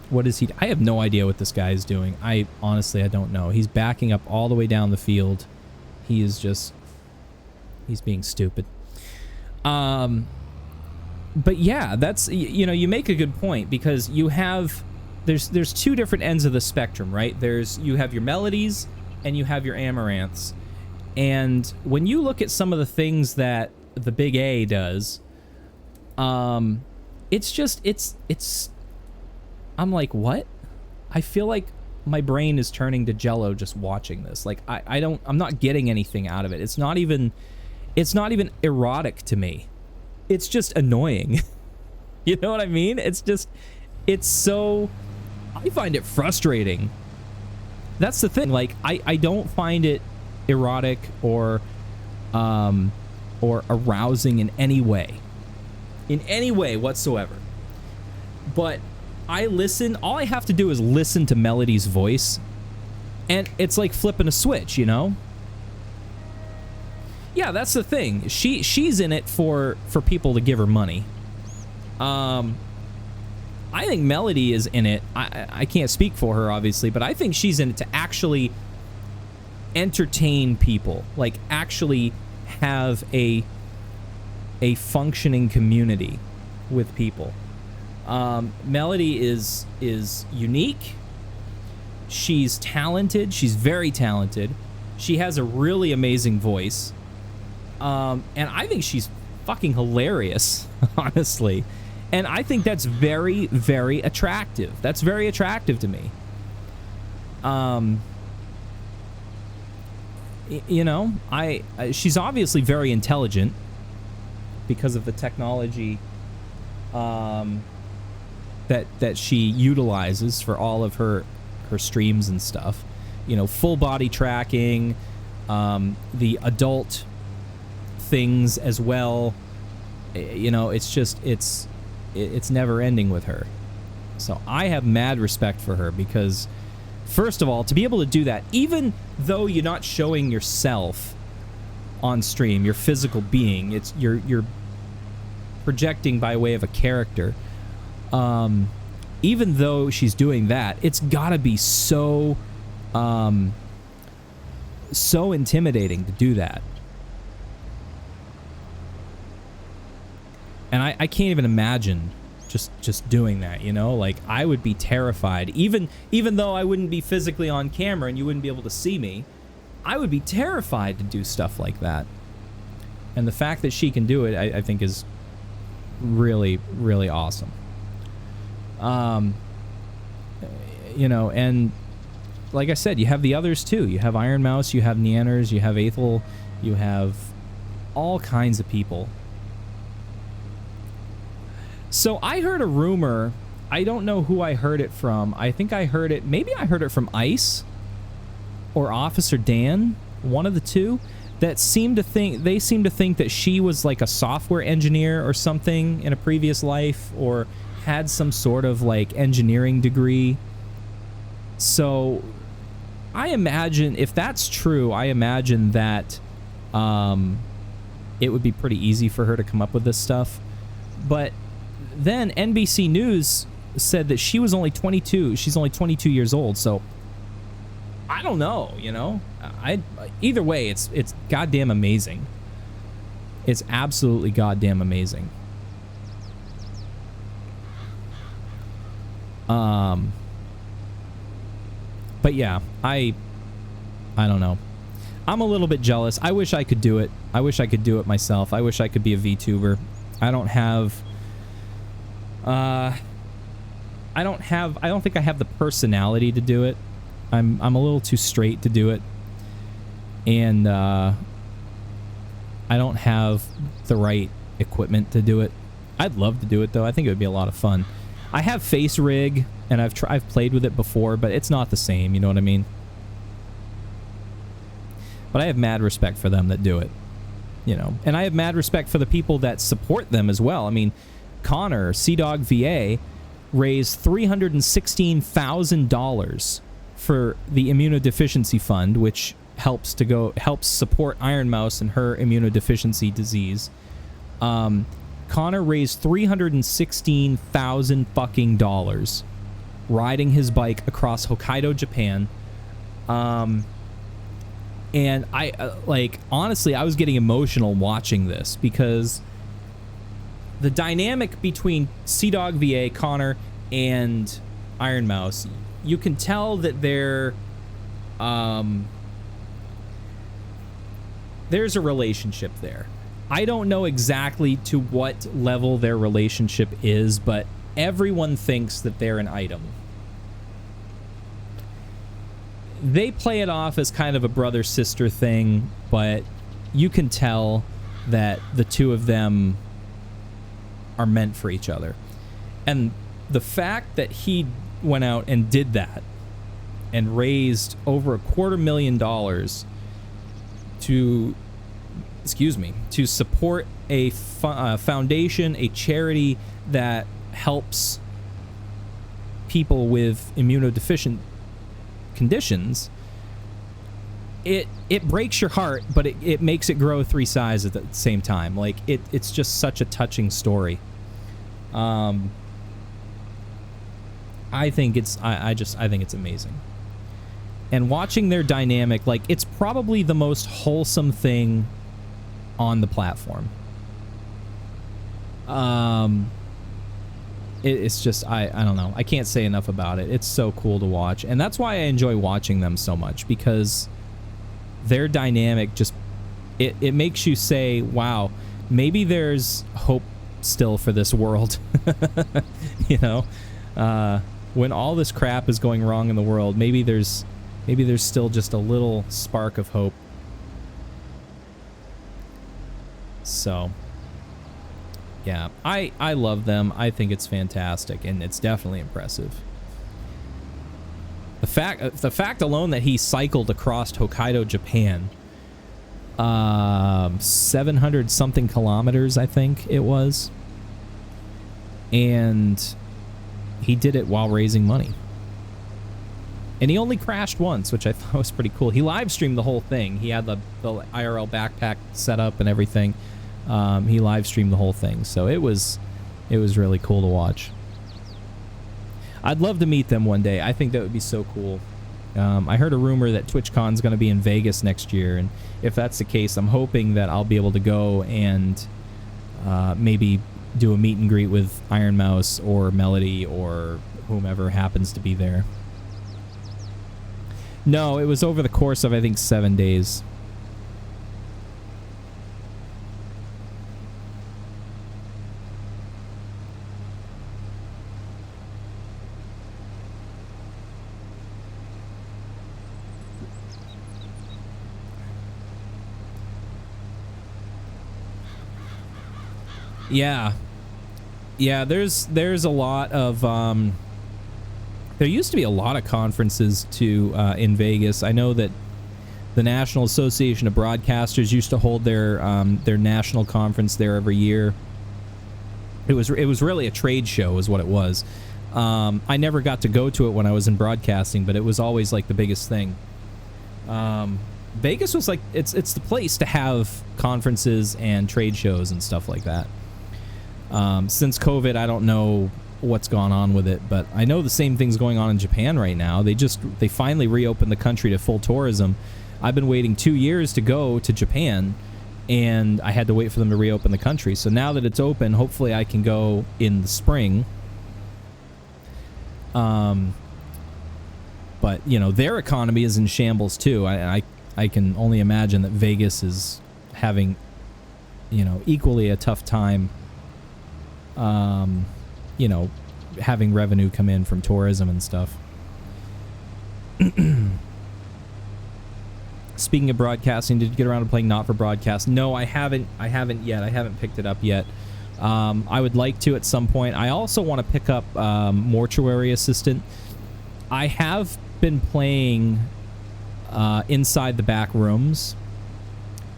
A: What is he... I have no idea what this guy is doing. Honestly, I don't know. He's backing up all the way down the field. He is just... He's being stupid. But yeah, that's, you know, you make a good point because you have, there's two different ends of the spectrum, right? You have your Melodies and you have your Amaranths. And when you look at some of the things that the Big A does, it's just, I'm like, what? I feel like my brain is turning to jello just watching this. Like, I'm not getting anything out of it. It's not even erotic to me. It's just annoying. You know what I mean? It's so, I find it frustrating. That's the thing. Like, I don't find it erotic or arousing in any way whatsoever. But all I have to do is listen to Melody's voice, and it's like flipping a switch, you know? Yeah, that's the thing. She's in it for people to give her money. I think Melody is in it. I can't speak for her, obviously, but I think she's in it to actually entertain people, like actually have a functioning community with people. Melody is unique. She's talented. She's very talented. She has a really amazing voice. And I think she's fucking hilarious, honestly. And I think that's very, very attractive. That's very attractive to me. You know, she's obviously very intelligent because of the technology that she utilizes for all of her streams and stuff. You know, full body tracking, the adult things as well. You know, it's just it's never ending with her. So I have mad respect for her because, first of all, to be able to do that, even though you're not showing yourself on stream, your physical being, it's you're projecting by way of a character. Even though she's doing that, it's gotta be so intimidating to do that. And I can't even imagine just doing that, you know? Like, I would be terrified. Even though I wouldn't be physically on camera and you wouldn't be able to see me, I would be terrified to do stuff like that. And the fact that she can do it, I think is really, really awesome. You know, and like I said, you have the others too. You have Iron Mouse, you have Neanners, you have Aethel, you have all kinds of people. So I heard a rumor, I don't know who I heard it from. I think I heard it, maybe I heard it from Ice or Officer Dan, one of the two, that they seem to think that she was like a software engineer or something in a previous life, or had some sort of like engineering degree. So I imagine, if that's true, I imagine that it would be pretty easy for her to come up with this stuff. But then NBC News said that she was only 22. She's only 22 years old. So I don't know, you know. Either way, it's goddamn amazing. It's absolutely goddamn amazing. But yeah, I don't know. I'm a little bit jealous. I wish I could do it. I wish I could do it myself. I wish I could be a VTuber. I don't think I have the personality to do it. I'm a little too straight to do it. And I don't have the right equipment to do it. I'd love to do it though. I think it would be a lot of fun. I have Face Rig and I've played with it before, but it's not the same, you know what I mean? But I have mad respect for them that do it, you know. And I have mad respect for the people that support them as well. I mean, Connor, CDawg VA, raised $316,000 for the Immunodeficiency Fund, which helps support Iron Mouse and her immunodeficiency disease. Connor raised $316,000 fucking dollars riding his bike across Hokkaido, Japan. And I honestly, I was getting emotional watching this because the dynamic between CDawg VA, Connor, and Iron Mouse, you can tell that there's a relationship there. I don't know exactly to what level their relationship is, but everyone thinks that they're an item. They play it off as kind of a brother-sister thing, but you can tell that the two of them are meant for each other. And the fact that he went out and did that and raised over $250,000 to support a foundation, a charity that helps people with immunodeficient conditions, it breaks your heart, but it makes it grow 3 sizes at the same time. Like, it's just such a touching story. I think it's amazing. And watching their dynamic, like, it's probably the most wholesome thing on the platform. It's just, I don't know. I can't say enough about it. It's so cool to watch. And that's why I enjoy watching them so much, because their dynamic just, it makes you say, wow, maybe there's hope still for this world. You know? When all this crap is going wrong in the world, maybe there's Maybe there's still just a little spark of hope. So, yeah, I love them. I think it's fantastic, and it's definitely impressive. The fact alone that he cycled across Hokkaido, Japan, 700 something kilometers, I think it was, and he did it while raising money. And he only crashed once, which I thought was pretty cool. He live streamed the whole thing. He had the IRL backpack set up and everything. He live streamed the whole thing, so it was really cool to watch. I'd love to meet them one day. I think that would be so cool. I heard a rumor that TwitchCon's going to be in Vegas next year, and if that's the case, I'm hoping that I'll be able to go and maybe do a meet and greet with Iron Mouse or Melody or whomever happens to be there. No, it was over the course of, I think, 7 days. Yeah. Yeah, there's a lot of there used to be a lot of conferences too in Vegas. I know that the National Association of Broadcasters used to hold their national conference there every year. It was really a trade show is what it was. I never got to go to it when I was in broadcasting, but it was always like the biggest thing. Vegas was like it's the place to have conferences and trade shows and stuff like that. Since COVID, I don't know what's gone on with it, but I know the same thing's going on in Japan right now. They finally reopened the country to full tourism. I've been waiting 2 years to go to Japan, and I had to wait for them to reopen the country. So now that it's open, hopefully I can go in the spring. But you know, their economy is in shambles too. I can only imagine that Vegas is having, you know, equally a tough time. You know, having revenue come in from tourism and stuff. Speaking of broadcasting, did you get around to playing Not for Broadcast? No, I haven't yet. I haven't picked it up yet. I would like to at some point. I also want to pick up Mortuary Assistant. I have been playing Inside the Back Rooms,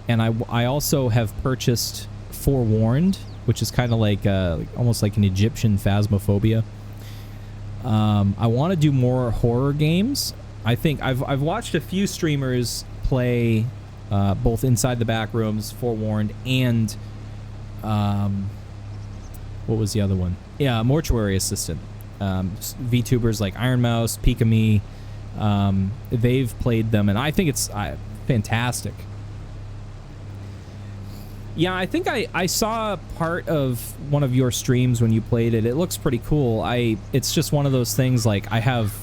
A: and I also have purchased Forewarned, which is kind of like almost like an Egyptian Phasmophobia. I want to do more horror games. I think I've watched a few streamers play both Inside the Back Rooms, Forewarned, and what was the other one? Yeah, Mortuary Assistant. VTubers like Iron Mouse, Pika Me, they've played them, and I think it's fantastic. Yeah, I think I saw part of one of your streams when you played it. It looks pretty cool. It's just one of those things, like, I have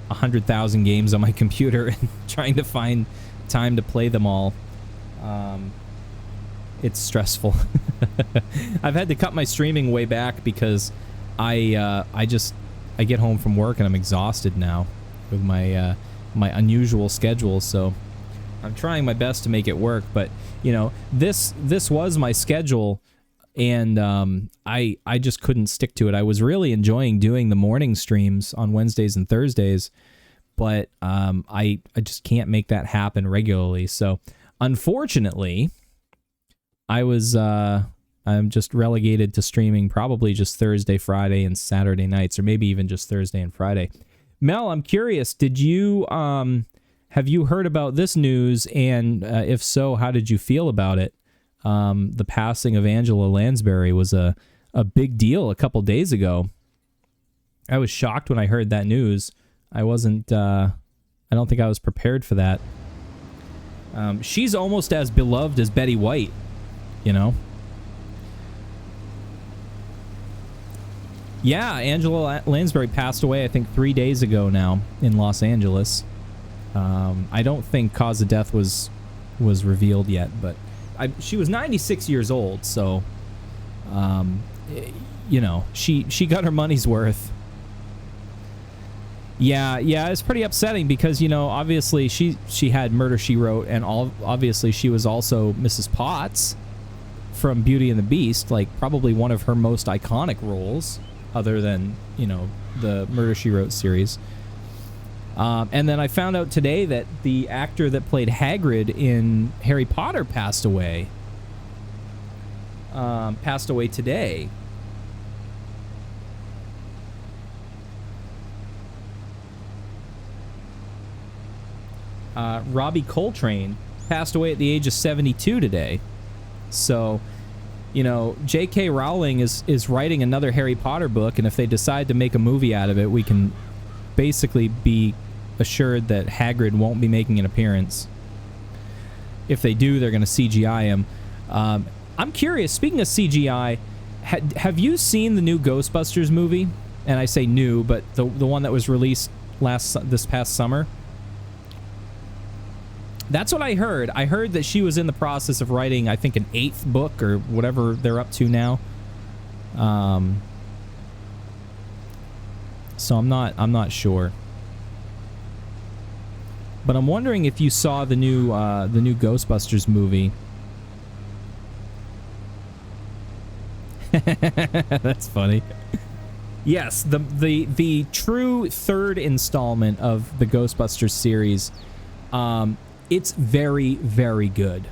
A: 100,000 games on my computer and trying to find time to play them all. It's stressful. I've had to cut my streaming way back because I get home from work and I'm exhausted now with my my unusual schedule, so I'm trying my best to make it work, but you know, this was my schedule, and I just couldn't stick to it. I was really enjoying doing the morning streams on Wednesdays and Thursdays, but I just can't make that happen regularly. So unfortunately, I'm just relegated to streaming probably just Thursday, Friday, and Saturday nights, or maybe even just Thursday and Friday. Mel, I'm curious, did you have you heard about this news, and if so, how did you feel about it? The passing of Angela Lansbury was a big deal a couple days ago. I was shocked when I heard that news. I wasn't, I don't think I was prepared for that. She's almost as beloved as Betty White, you know? Yeah, Angela Lansbury passed away, I think, 3 days ago now in Los Angeles. I don't think cause of death was revealed yet, but she was 96 years old, so you know, she got her money's worth. Yeah, it's pretty upsetting because, you know, obviously she had Murder, She Wrote, and obviously she was also Mrs. Potts from Beauty and the Beast, like probably one of her most iconic roles, other than, you know, the Murder, She Wrote series. And then I found out today that the actor that played Hagrid in Harry Potter passed away. Passed away today. Robbie Coltrane passed away at the age of 72 today. So, you know, J.K. Rowling is writing another Harry Potter book, and if they decide to make a movie out of it, we can basically be assured that Hagrid won't be making an appearance. If they do, they're going to CGI him. I'm curious, speaking of CGI, have you seen the new Ghostbusters movie? And I say new, but the one that was released this past summer? That's what I heard. I heard that she was in the process of writing, I think, an 8th book or whatever they're up to now. So I'm not sure. But I'm wondering if you saw the new Ghostbusters movie. That's funny. Yes, the true third installment of the Ghostbusters series. It's very, very good.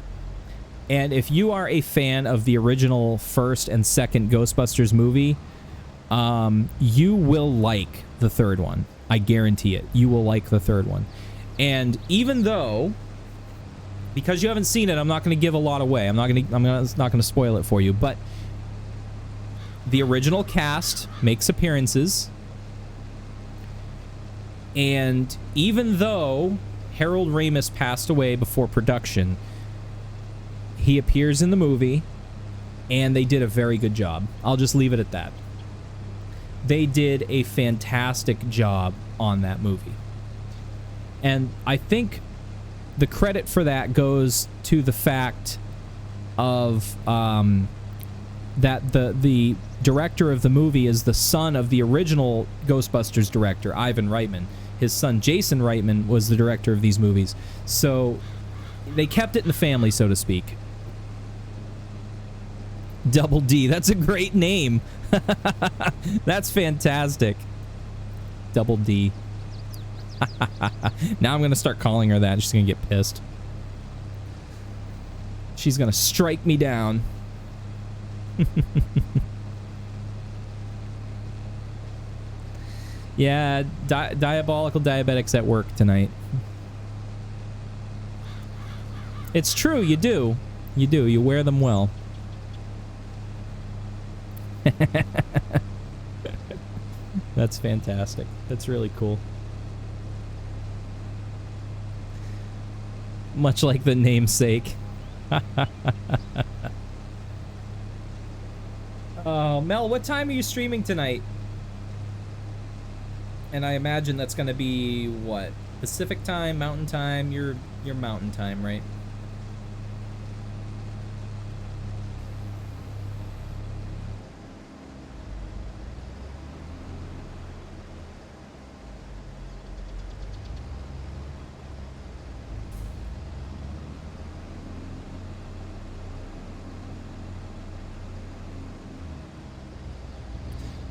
A: And if you are a fan of the original first and second Ghostbusters movie, you will like the third one. I guarantee it. You will like the third one. And even though, because you haven't seen it, I'm not going to give a lot away. I'm not going to spoil it for you. But the original cast makes appearances. And even though Harold Ramis passed away before production, he appears in the movie, and they did a very good job. I'll just leave it at that. They did a fantastic job on that movie. And I think the credit for that goes to the fact of that the director of the movie is the son of the original Ghostbusters director, Ivan Reitman. His son, Jason Reitman, was the director of these movies. So they kept it in the family, so to speak. Double D. That's a great name. That's fantastic. Double D. Now I'm going to start calling her that. She's going to get pissed. She's going to strike me down. Yeah, diabolical diabetics at work tonight. It's true, you do. You do. You wear them well. That's fantastic. That's really cool. Much like the namesake. Oh, Mel, what time are you streaming tonight? And I imagine that's going to be, what? Pacific time, Mountain time? You're Mountain time, right?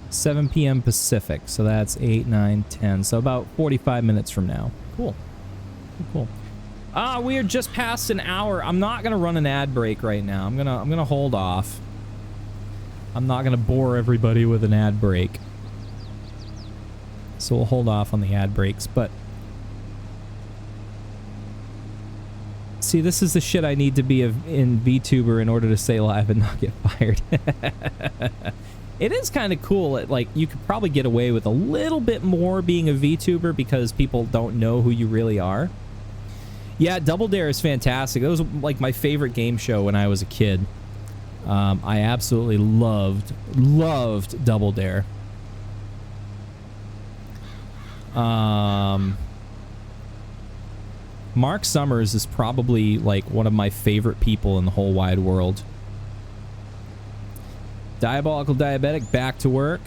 A: $7 p.m. Pacific, so that's 8, 9, 10. So about 45 minutes from now. Cool. Cool. We are just past an hour. I'm not gonna run an ad break right now. I'm gonna hold off. I'm not gonna bore everybody with an ad break. So we'll hold off on the ad breaks, but see, this is the shit I need to be in VTuber in order to stay alive and not get fired. It is kind of cool. Like, you could probably get away with a little bit more being a VTuber because people don't know who you really are. Yeah, Double Dare is fantastic. That was like my favorite game show when I was a kid. I absolutely loved Double Dare. Mark Summers is probably like one of my favorite people in the whole wide world. Diabolical Diabetic, back to work.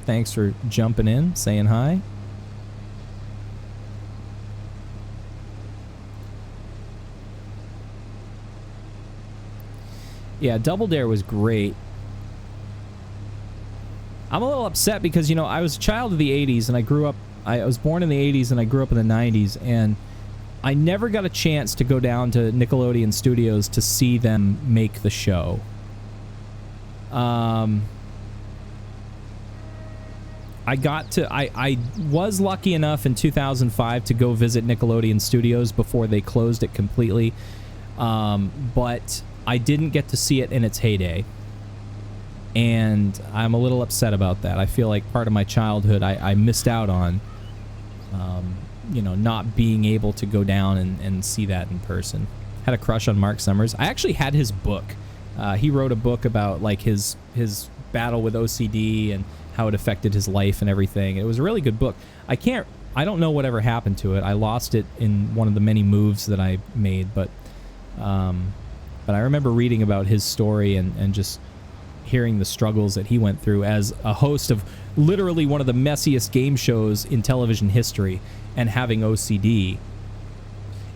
A: Thanks for jumping in, saying hi. Yeah, Double Dare was great. I'm a little upset because, you know, I was a child of the 80s and I was born in the 80s and I grew up in the 90s, and I never got a chance to go down to Nickelodeon Studios to see them make the show. I was lucky enough in 2005 to go visit Nickelodeon Studios before they closed it completely, but I didn't get to see it in its heyday, and I'm a little upset about that. I feel like part of my childhood I missed out on, you know, not being able to go down and see that in person. Had a crush on Mark Summers. I actually had his book. He wrote a book about like his battle with OCD and how it affected his life and everything. It was a really good book. I don't know whatever happened to it. I lost it in one of the many moves that I made, but I remember reading about his story and just hearing the struggles that he went through as a host of literally one of the messiest game shows in television history and having OCD.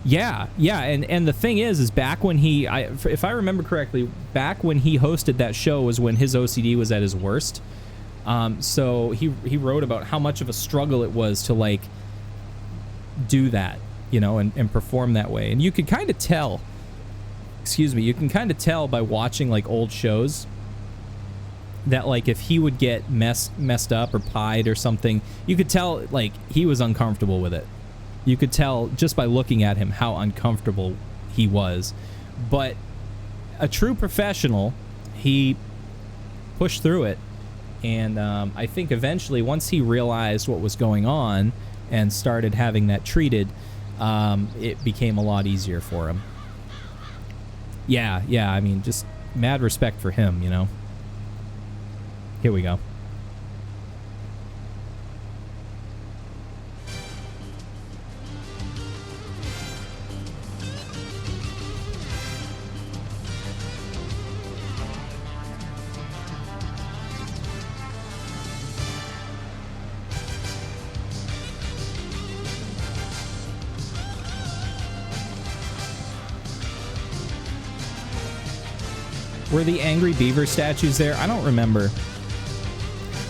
A: Yeah, and the thing is back when if I remember correctly, back when he hosted that show was when his OCD was at his worst. So he wrote about how much of a struggle it was to like do that, you know, and perform that way. And you could kind of tell, you can kind of tell by watching like old shows that like if he would get messed up or pied or something, you could tell like he was uncomfortable with it. You could tell just by looking at him how uncomfortable he was. But a true professional, he pushed through it. And I think eventually, once he realized what was going on and started having that treated, it became a lot easier for him. Yeah, I mean, just mad respect for him, you know. Here we go. Were the Angry Beaver statues there? I don't remember.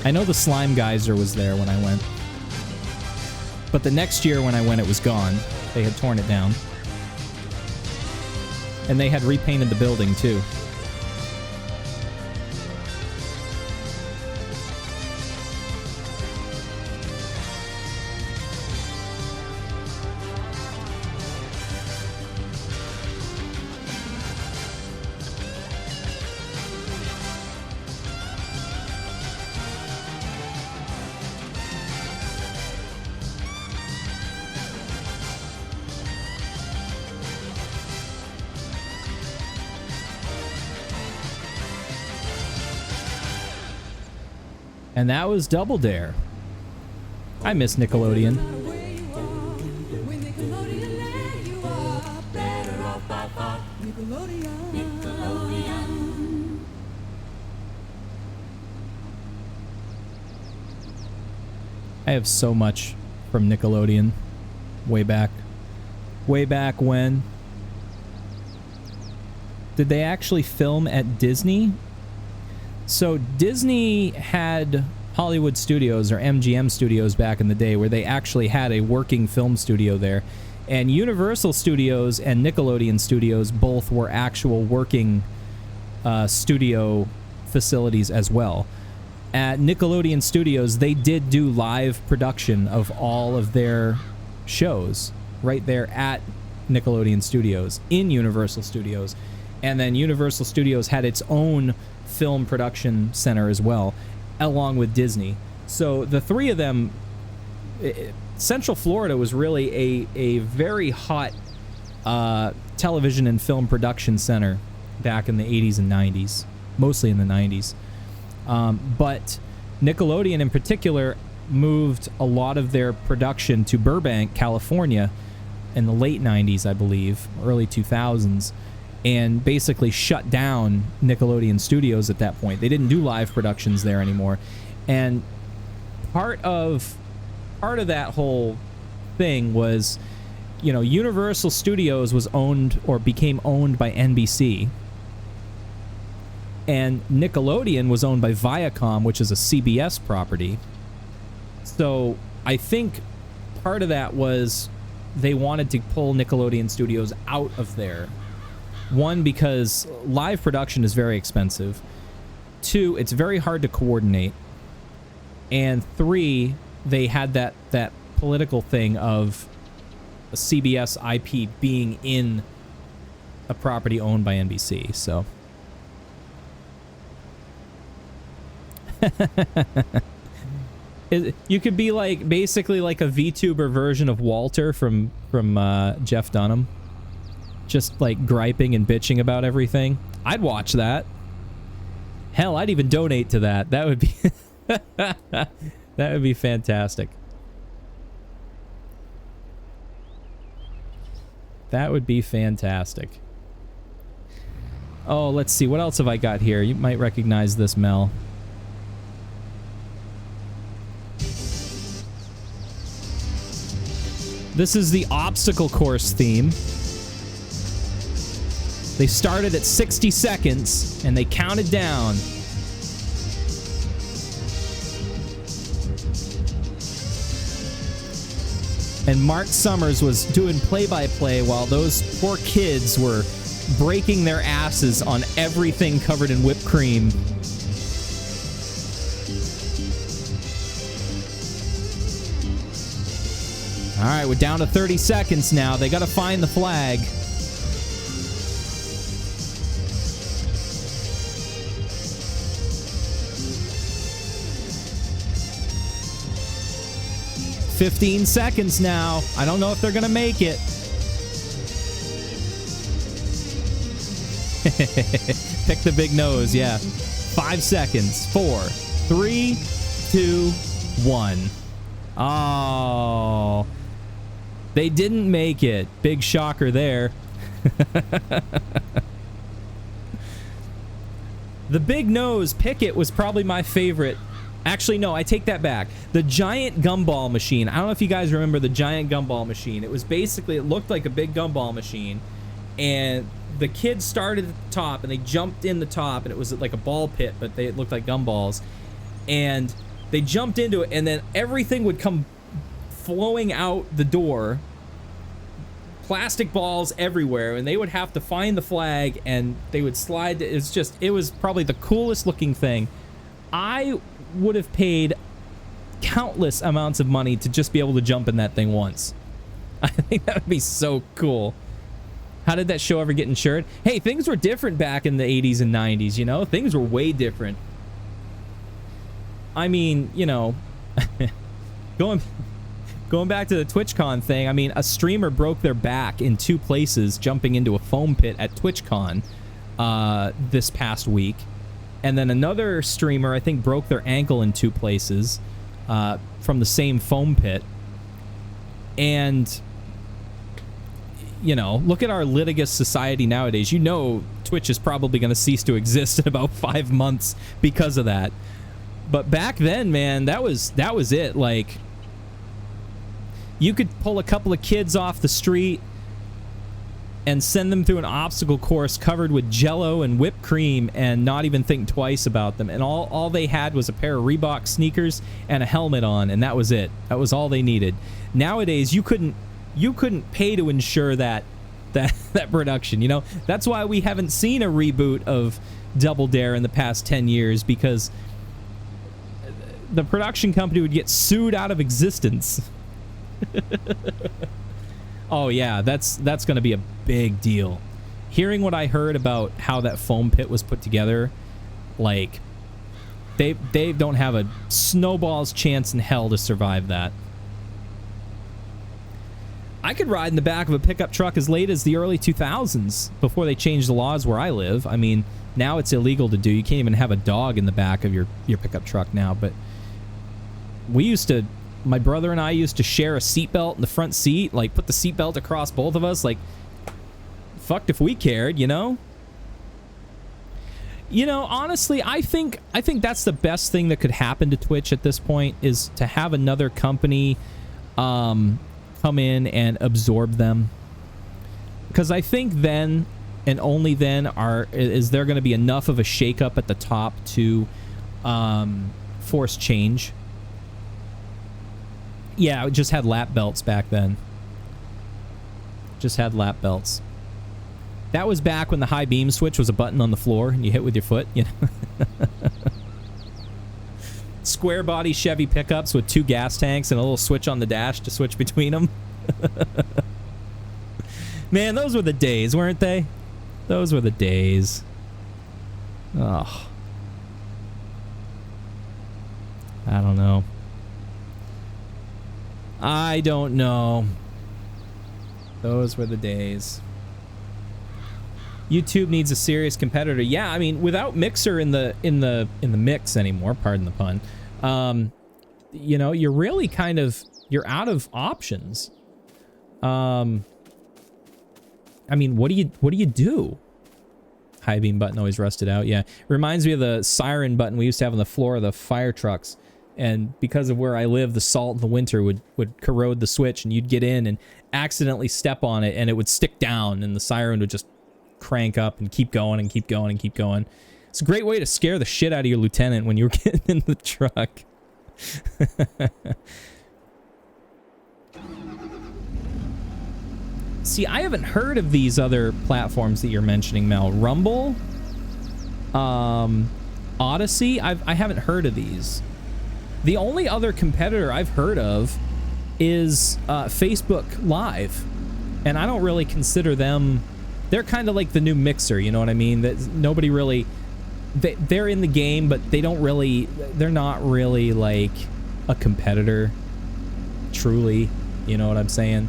A: I know the Slime Geyser was there when I went. But the next year when I went, it was gone. They had torn it down. And they had repainted the building, too. And that was Double Dare. I miss Nickelodeon. I have so much from Nickelodeon. Way back. Way back when. Did they actually film at Disney? So Disney had Hollywood Studios or MGM Studios back in the day where they actually had a working film studio there. And Universal Studios and Nickelodeon Studios both were actual working studio facilities as well. At Nickelodeon Studios, they did do live production of all of their shows right there at Nickelodeon Studios in Universal Studios. And then Universal Studios had its own film production center as well, along with Disney. So the three of them, Central Florida was really a very hot television and film production center back in the 80s and 90s, mostly in the 90s. But Nickelodeon in particular moved a lot of their production to Burbank, California in the late 90s, I believe, early 2000s. And basically shut down Nickelodeon Studios at that point. They didn't do live productions there anymore. And part of that whole thing was, you know, Universal Studios was owned or became owned by NBC. And Nickelodeon was owned by Viacom, which is a CBS property. So I think part of that was they wanted to pull Nickelodeon Studios out of there. One, because live production is very expensive. Two, it's very hard to coordinate. And three, they had that political thing of a CBS IP being in a property owned by NBC, so... You could be like basically like a VTuber version of Walter from Jeff Dunham, just like griping and bitching about everything. I'd watch that. Hell, I'd even donate to that. That would be that would be fantastic. That would be fantastic. Oh, let's see. What else have I got here? You might recognize this, Mel. This is the obstacle course theme. They started at 60 seconds, and they counted down. And Mark Summers was doing play-by-play while those poor kids were breaking their asses on everything covered in whipped cream. All right, we're down to 30 seconds now. They got to find the flag. "15 seconds now. I don't know if they're going to make it." Pick the big nose, yeah. 5 seconds. 4, 3, 2, 1. Oh... They didn't make it. Big shocker there. The big nose Pickett was probably my favorite. Actually, no, I take that back. The giant gumball machine. I don't know if you guys remember the giant gumball machine. It was basically, it looked like a big gumball machine. And the kids started at the top and they jumped in the top and it was like a ball pit, but it looked like gumballs. And they jumped into it and then everything would come flowing out the door, plastic balls everywhere, and they would have to find the flag and they would slide. It was probably the coolest looking thing. I would have paid countless amounts of money to just be able to jump in that thing once. I think that would be so cool. How did that show ever get insured? Hey, things were different back in the 80s and 90s, you know? Things were way different. I mean, you know, Going back to the TwitchCon thing, I mean, a streamer broke their back in 2 places jumping into a foam pit at TwitchCon this past week. And then another streamer, I think, broke their ankle in 2 places from the same foam pit. And, you know, look at our litigious society nowadays. You know Twitch is probably going to cease to exist in about 5 months because of that. But back then, man, that was it. Like... You could pull a couple of kids off the street and send them through an obstacle course covered with Jell-O and whipped cream and not even think twice about them. And all they had was a pair of Reebok sneakers and a helmet on, and that was it. That was all they needed. Nowadays, you couldn't pay to ensure that production. You know, that's why we haven't seen a reboot of Double Dare in the past 10 years, because the production company would get sued out of existence. Oh yeah, that's going to be a big deal. Hearing what I heard about how that foam pit was put together, like they don't have a snowball's chance in hell to survive that. I could ride in the back of a pickup truck as late as the early 2000s before they changed the laws where I live. I mean, now it's illegal to do. You can't even have a dog in the back of your pickup truck now, but we used to... My brother and I used to share a seatbelt in the front seat, like put the seatbelt across both of us, like fucked if we cared, you know? You know, honestly, I think that's the best thing that could happen to Twitch at this point, is to have another company come in and absorb them. Because I think then and only then is there going to be enough of a shakeup at the top to force change. Yeah, it just had lap belts back then. Just had lap belts. That was back when the high beam switch was a button on the floor and you hit with your foot, you know. Square body Chevy pickups with 2 gas tanks and a little switch on the dash to switch between them. Man, those were the days, weren't they? Those were the days. Oh. I don't know. I don't know. Those were the days. YouTube needs a serious competitor. Yeah, I mean, without Mixer in the mix anymore, pardon the pun. You know, you're really kind of you're out of options. I mean, what do you do? High beam button always rusted out. Yeah, reminds me of the siren button we used to have on the floor of the fire trucks. And because of where I live, the salt in the winter would corrode the switch, and you'd get in and accidentally step on it, and it would stick down, and the siren would just crank up and keep going and keep going and keep going. It's a great way to scare the shit out of your lieutenant when you were getting in the truck. See, I haven't heard of these other platforms that you're mentioning, Mel. Rumble, Odyssey. I haven't heard of these. The only other competitor I've heard of is Facebook Live, and I don't really consider them. They're kind of like the new Mixer, you know what I mean? That nobody really. They're in the game, but they don't really. They're not really like a competitor. Truly, you know what I'm saying?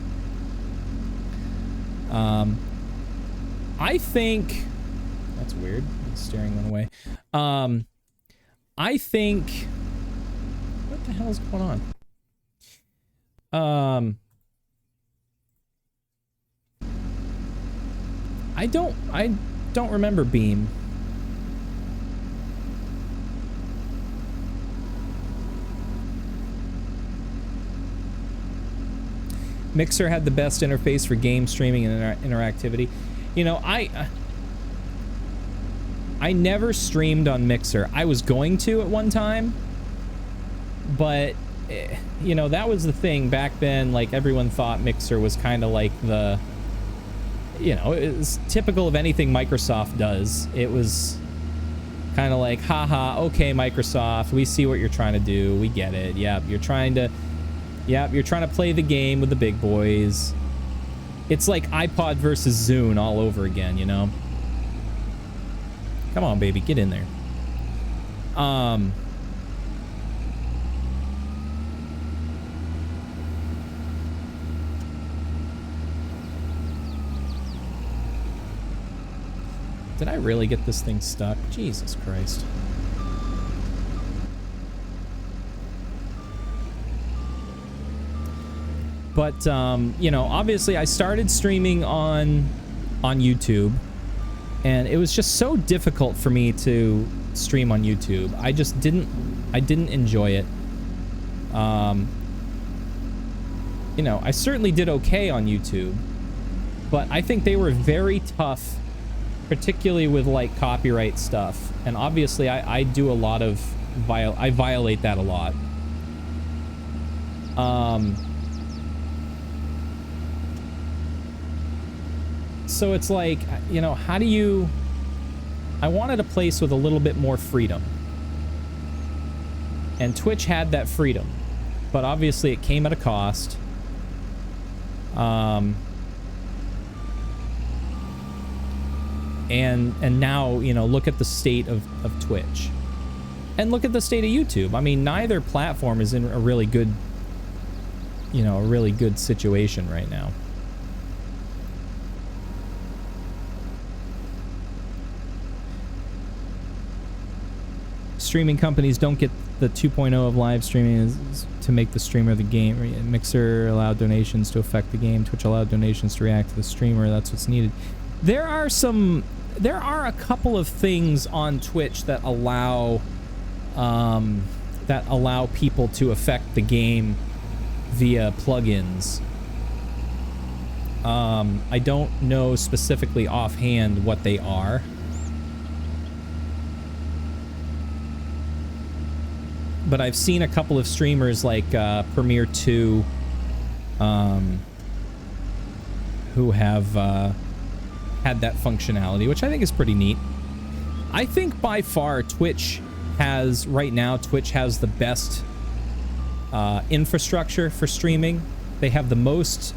A: I think that's weird. The steering went away. I think. What the hell is going on? I don't remember Beam. Mixer had the best interface for game streaming and interactivity. You know, I never streamed on Mixer. I was going to at one time, but you know, that was the thing back then. Like, everyone thought Mixer was kind of like the, you know, it was typical of anything Microsoft does. It was kind of like, haha, okay, Microsoft, we see what you're trying to do. We get it. Yep, you're trying to play the game with the big boys. It's like iPod versus Zune all over again, you know? Come on, baby, get in there. Did I really get this thing stuck? Jesus Christ. But, you know, obviously I started streaming on YouTube, and it was just so difficult for me to stream on YouTube. I just didn't enjoy it. You know, I certainly did okay on YouTube, but I think they were very tough, particularly with, like, copyright stuff. And obviously I do a lot of, I violate that a lot. So it's like, you know, how do you... I wanted a place with a little bit more freedom. And Twitch had that freedom. But obviously it came at a cost. And now, you know, look at the state of Twitch. And look at the state of YouTube. I mean, neither platform is in a really good, you know, a really good situation right now. Streaming companies don't get the 2.0 of live streaming to make the streamer the game. Mixer allowed donations to affect the game. Twitch allowed donations to react to the streamer. That's what's needed. There are a couple of things on Twitch that allow people to affect the game via plugins. I don't know specifically offhand what they are. But I've seen a couple of streamers like Premiere 2 who have had that functionality, which I think is pretty neat. I think by far Twitch has the best infrastructure for streaming. They have the most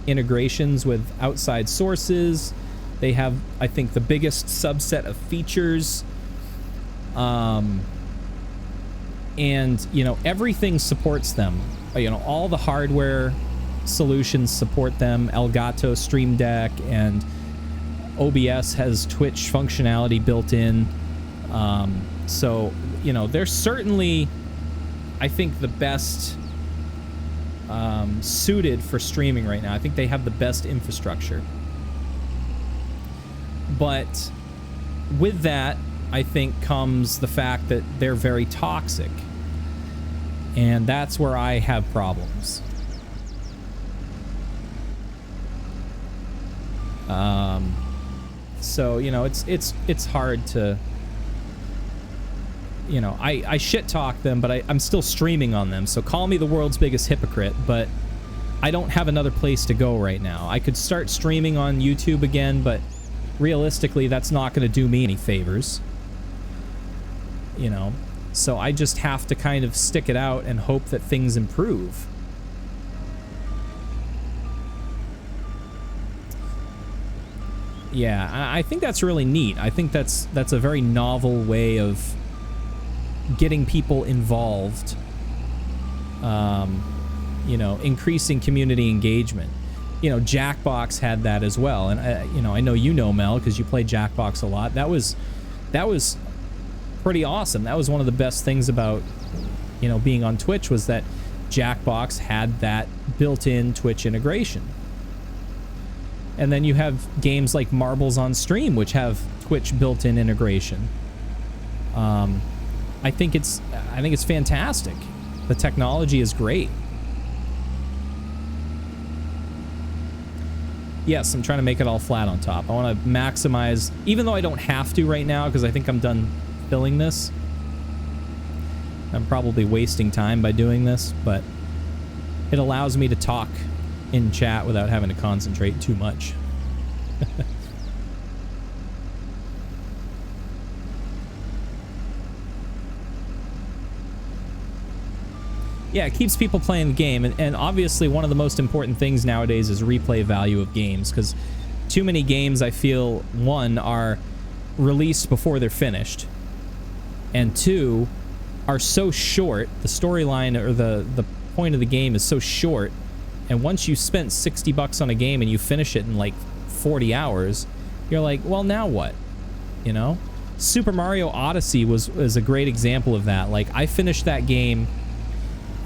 A: integrations with outside sources. They have, I think, the biggest subset of features. And, you know, everything supports them. You know, all the hardware solutions support them. Elgato, Stream Deck, and OBS has Twitch functionality built in. So, you know, they're certainly, I think, the best suited for streaming right now. I think they have the best infrastructure. But with that, I think comes the fact that they're very toxic. And that's where I have problems. So, you know, it's hard to, you know, I shit talk them, but I'm still streaming on them. So call me the world's biggest hypocrite, but I don't have another place to go right now. I could start streaming on YouTube again, but realistically, that's not going to do me any favors. You know, so I just have to kind of stick it out and hope that things improve. Yeah, I think that's really neat. I think that's a very novel way of getting people involved. You know, increasing community engagement. You know, Jackbox had that as well, and you know, I know Mel, because you play Jackbox a lot. That was pretty awesome. That was one of the best things about, you know, being on Twitch, was that Jackbox had that built-in Twitch integration. And then you have games like Marbles on Stream, which have Twitch built-in integration. I think it's fantastic. The technology is great. Yes, I'm trying to make it all flat on top. I want to maximize, even though I don't have to right now, because I think I'm done filling this. I'm probably wasting time by doing this, but it allows me to talk in chat without having to concentrate too much. Yeah, it keeps people playing the game, and obviously one of the most important things nowadays is replay value of games, because too many games, I feel, one, are released before they're finished, and two, are so short, the storyline or the point of the game is so short, and once you spent 60 bucks on a game and you finish it in like 40 hours, you're like, well, now what? You know? Super Mario Odyssey was a great example of that. Like, I finished that game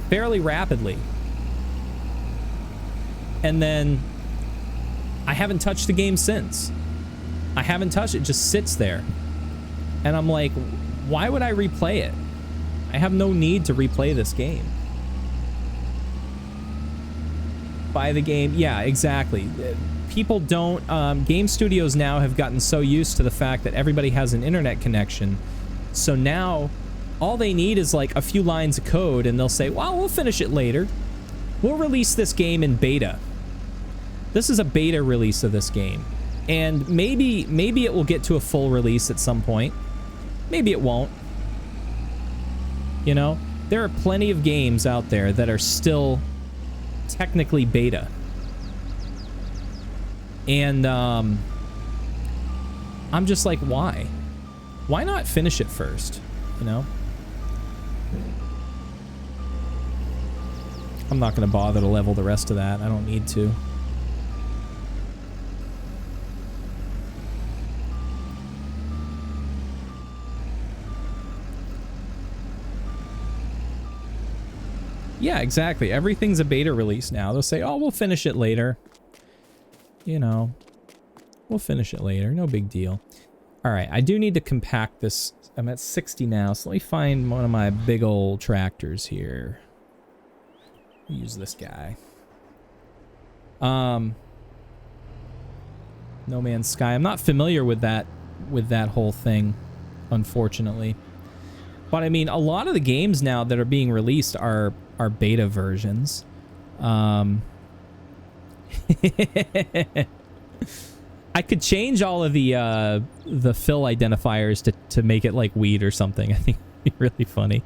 A: fairly rapidly, and then I haven't touched the game since. I haven't touched it, just sits there, and I'm like, why would I replay it? I have no need to replay this game. Buy the game. Yeah, exactly. People don't, game studios now have gotten so used to the fact that everybody has an internet connection, so now all they need is like a few lines of code, and they'll say, well, we'll finish it later. We'll release this game in beta. This is a beta release of this game. And maybe it will get to a full release at some point. Maybe it won't. You know? There are plenty of games out there that are still technically beta. And, I'm just like, why? Why not finish it first? You know? I'm not going to bother to level the rest of that. I don't need to. Yeah, exactly. Everything's a beta release now. They'll say, oh, we'll finish it later. You know, we'll finish it later. No big deal. All right, I do need to compact this. I'm at 60 now, so let me find one of my big old tractors here. Use this guy. No Man's Sky. I'm not familiar with that whole thing, unfortunately. But I mean, a lot of the games now that are being released are beta versions. I could change all of the fill identifiers to make it like weed or something. I think it'd be really funny.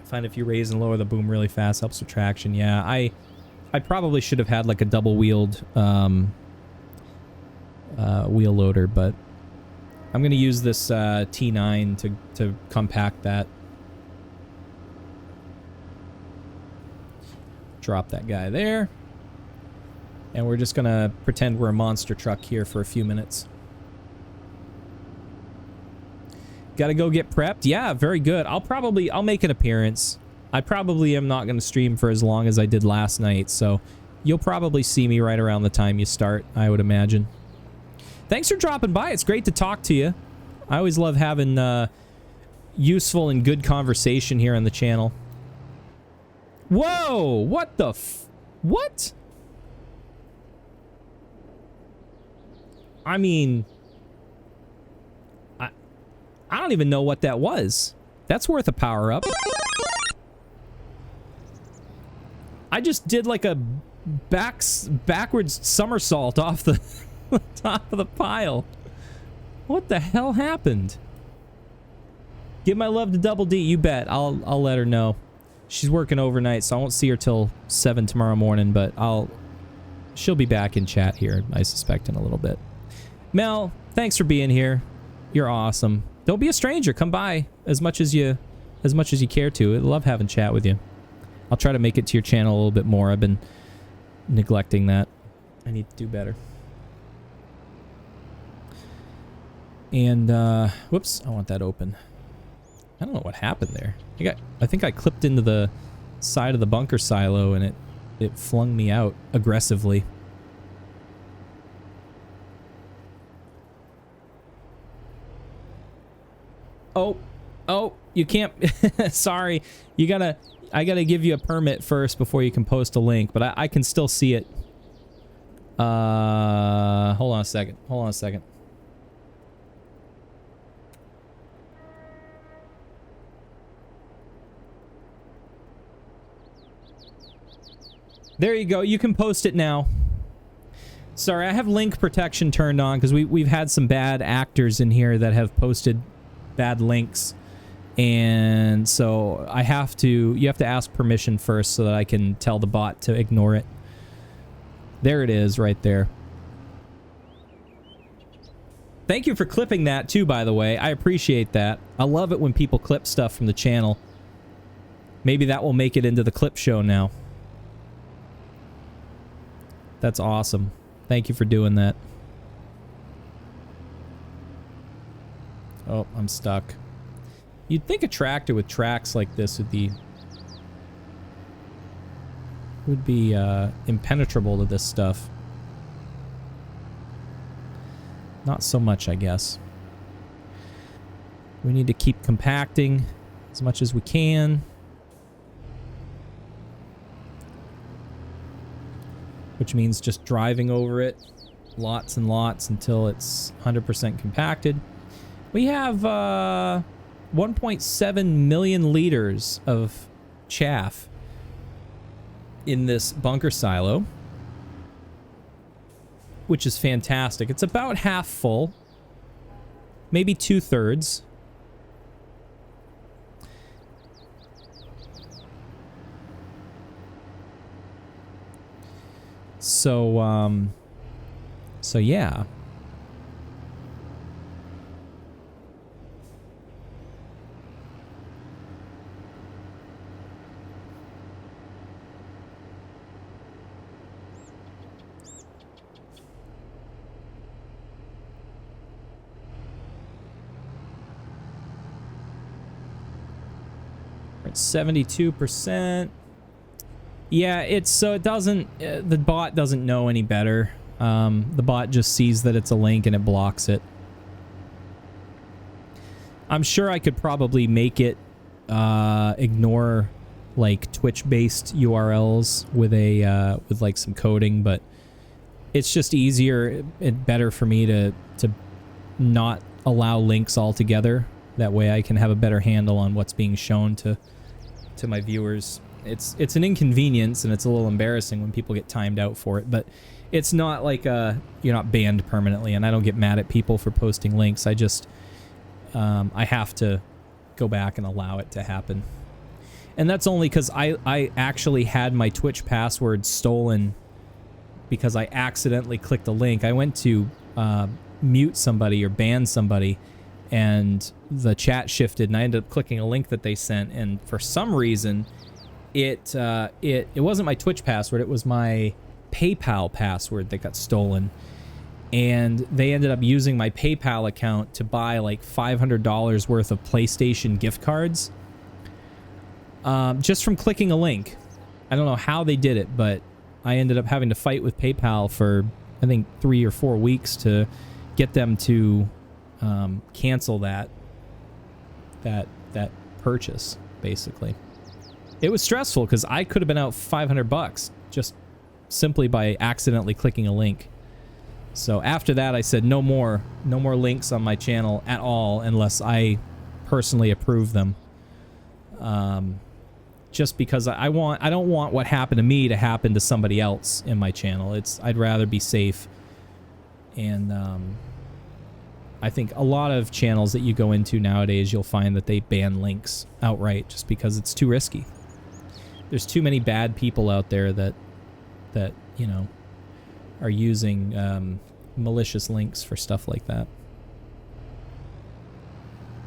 A: I find if you raise and lower the boom really fast, helps with traction. Yeah, I probably should have had like a double-wheeled wheel loader, but I'm going to use this T9 to compact that. Drop that guy there. And we're just going to pretend we're a monster truck here for a few minutes. Gotta go get prepped. Yeah, very good. I'll make an appearance. I probably am not going to stream for as long as I did last night, so you'll probably see me right around the time you start, I would imagine. Thanks for dropping by. It's great to talk to you. I always love having useful and good conversation here on the channel. Whoa! What the what? I mean, I don't even know what that was. That's worth a power-up. I just did like a backwards somersault off the top of the pile. What the hell happened? Give my love to Double D. You bet. I'll let her know. She's working overnight, so I won't see her till 7 tomorrow morning, but she'll be back in chat here, I suspect, in a little bit. Mel, thanks for being here. You're awesome. Don't be a stranger. Come by as much as you care to. I love having chat with you. I'll try to make it to your channel a little bit more. I've been neglecting that. I need to do better. And whoops, I want that open. I don't know what happened there. I think I clipped into the side of the bunker silo and it flung me out aggressively. Oh, you can't. Sorry. I gotta give you a permit first before you can post a link, but I can still see it. Hold on a second. There you go. You can post it now. Sorry, I have link protection turned on because we've had some bad actors in here that have posted bad links, and so you have to ask permission first so that I can tell the bot to ignore it. There it is right there. Thank you for clipping that too, by the way. I appreciate that. I love it when people clip stuff from the channel. Maybe that will make it into the clip show now. That's awesome. Thank you for doing that. Oh, I'm stuck. You'd think a tractor with tracks like this would be impenetrable to this stuff. Not so much, I guess. We need to keep compacting as much as we can. Which means just driving over it lots and lots until it's 100% compacted. We have 1.7 million liters of chaff in this bunker silo, which is fantastic. It's about half full, maybe 2/3. So yeah. We're at 72%. Yeah, the bot doesn't know any better. The bot just sees that it's a link and it blocks it. I'm sure I could probably make it ignore like Twitch-based URLs with a with like some coding, but it's just easier and better for me to not allow links altogether. That way I can have a better handle on what's being shown to my viewers. It's an inconvenience and it's a little embarrassing when people get timed out for it, but it's not like you're not banned permanently, and I don't get mad at people for posting links. I just I have to go back and allow it to happen. And that's only because I actually had my Twitch password stolen because I accidentally clicked a link. I went to mute somebody or ban somebody, and the chat shifted, and I ended up clicking a link that they sent, and for some reason it wasn't my Twitch password, it was my PayPal password that got stolen. And they ended up using my PayPal account to buy like $500 worth of PlayStation gift cards. Just from clicking a link. I don't know how they did it, but I ended up having to fight with PayPal for, I think, 3 or 4 weeks to get them to cancel that purchase, basically. It was stressful because I could have been out $500 just simply by accidentally clicking a link. So after that, I said no more links on my channel at all unless I personally approve them. Just because I don't want what happened to me to happen to somebody else in my channel. I'd rather be safe. And I think a lot of channels that you go into nowadays, you'll find that they ban links outright just because it's too risky. There's too many bad people out there that you know, are using malicious links for stuff like that.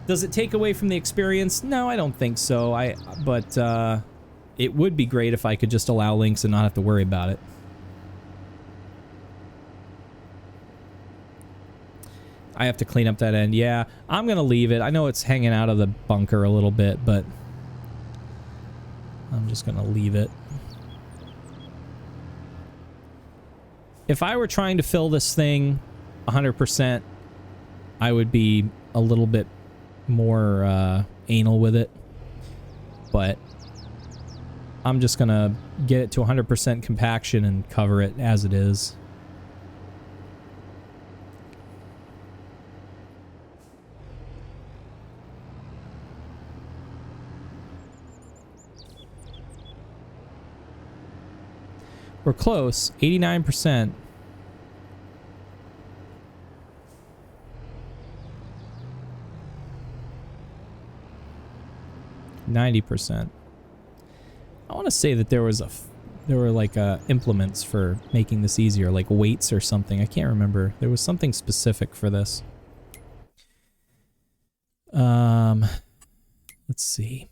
A: Does it take away from the experience? No, I don't think so. But it would be great if I could just allow links and not have to worry about it. I have to clean up that end. Yeah, I'm gonna leave it. I know it's hanging out of the bunker a little bit, but I'm just gonna leave it. If I were trying to fill this thing 100%, I would be a little bit more anal with it. But I'm just gonna get it to 100% compaction and cover it as it is. We're close, 89%. %. I want to say that there were like implements for making this easier, like weights or something. I can't remember. There was something specific for this. Let's see.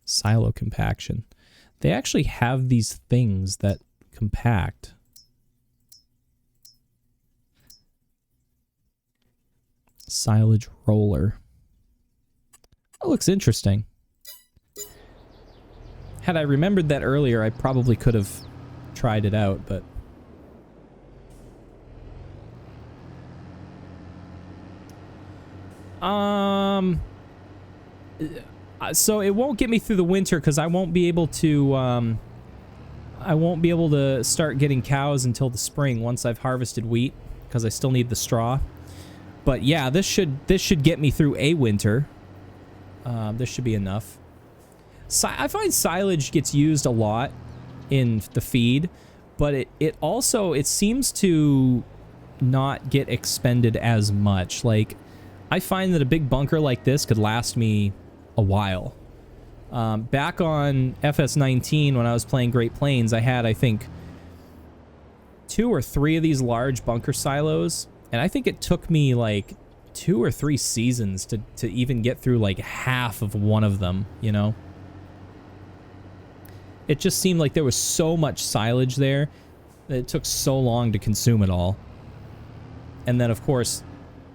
A: Silo compaction. They actually have these things that compact. Silage roller. That looks interesting. Had I remembered that earlier, I probably could have tried it out, but so it won't get me through the winter because I won't be able to start getting cows until the spring once I've harvested wheat, because I still need the straw. But yeah, this should get me through a winter. This should be enough. I find silage gets used a lot in the feed, but it also seems to not get expended as much. Like, I find that a big bunker like this could last me a while. Back on FS19 when I was playing Great Plains, I had, I think, 2 or 3 of these large bunker silos, and I think it took me like 2 or 3 seasons to even get through like half of one of them, you know? It just seemed like there was so much silage there that it took so long to consume it all. And then, of course,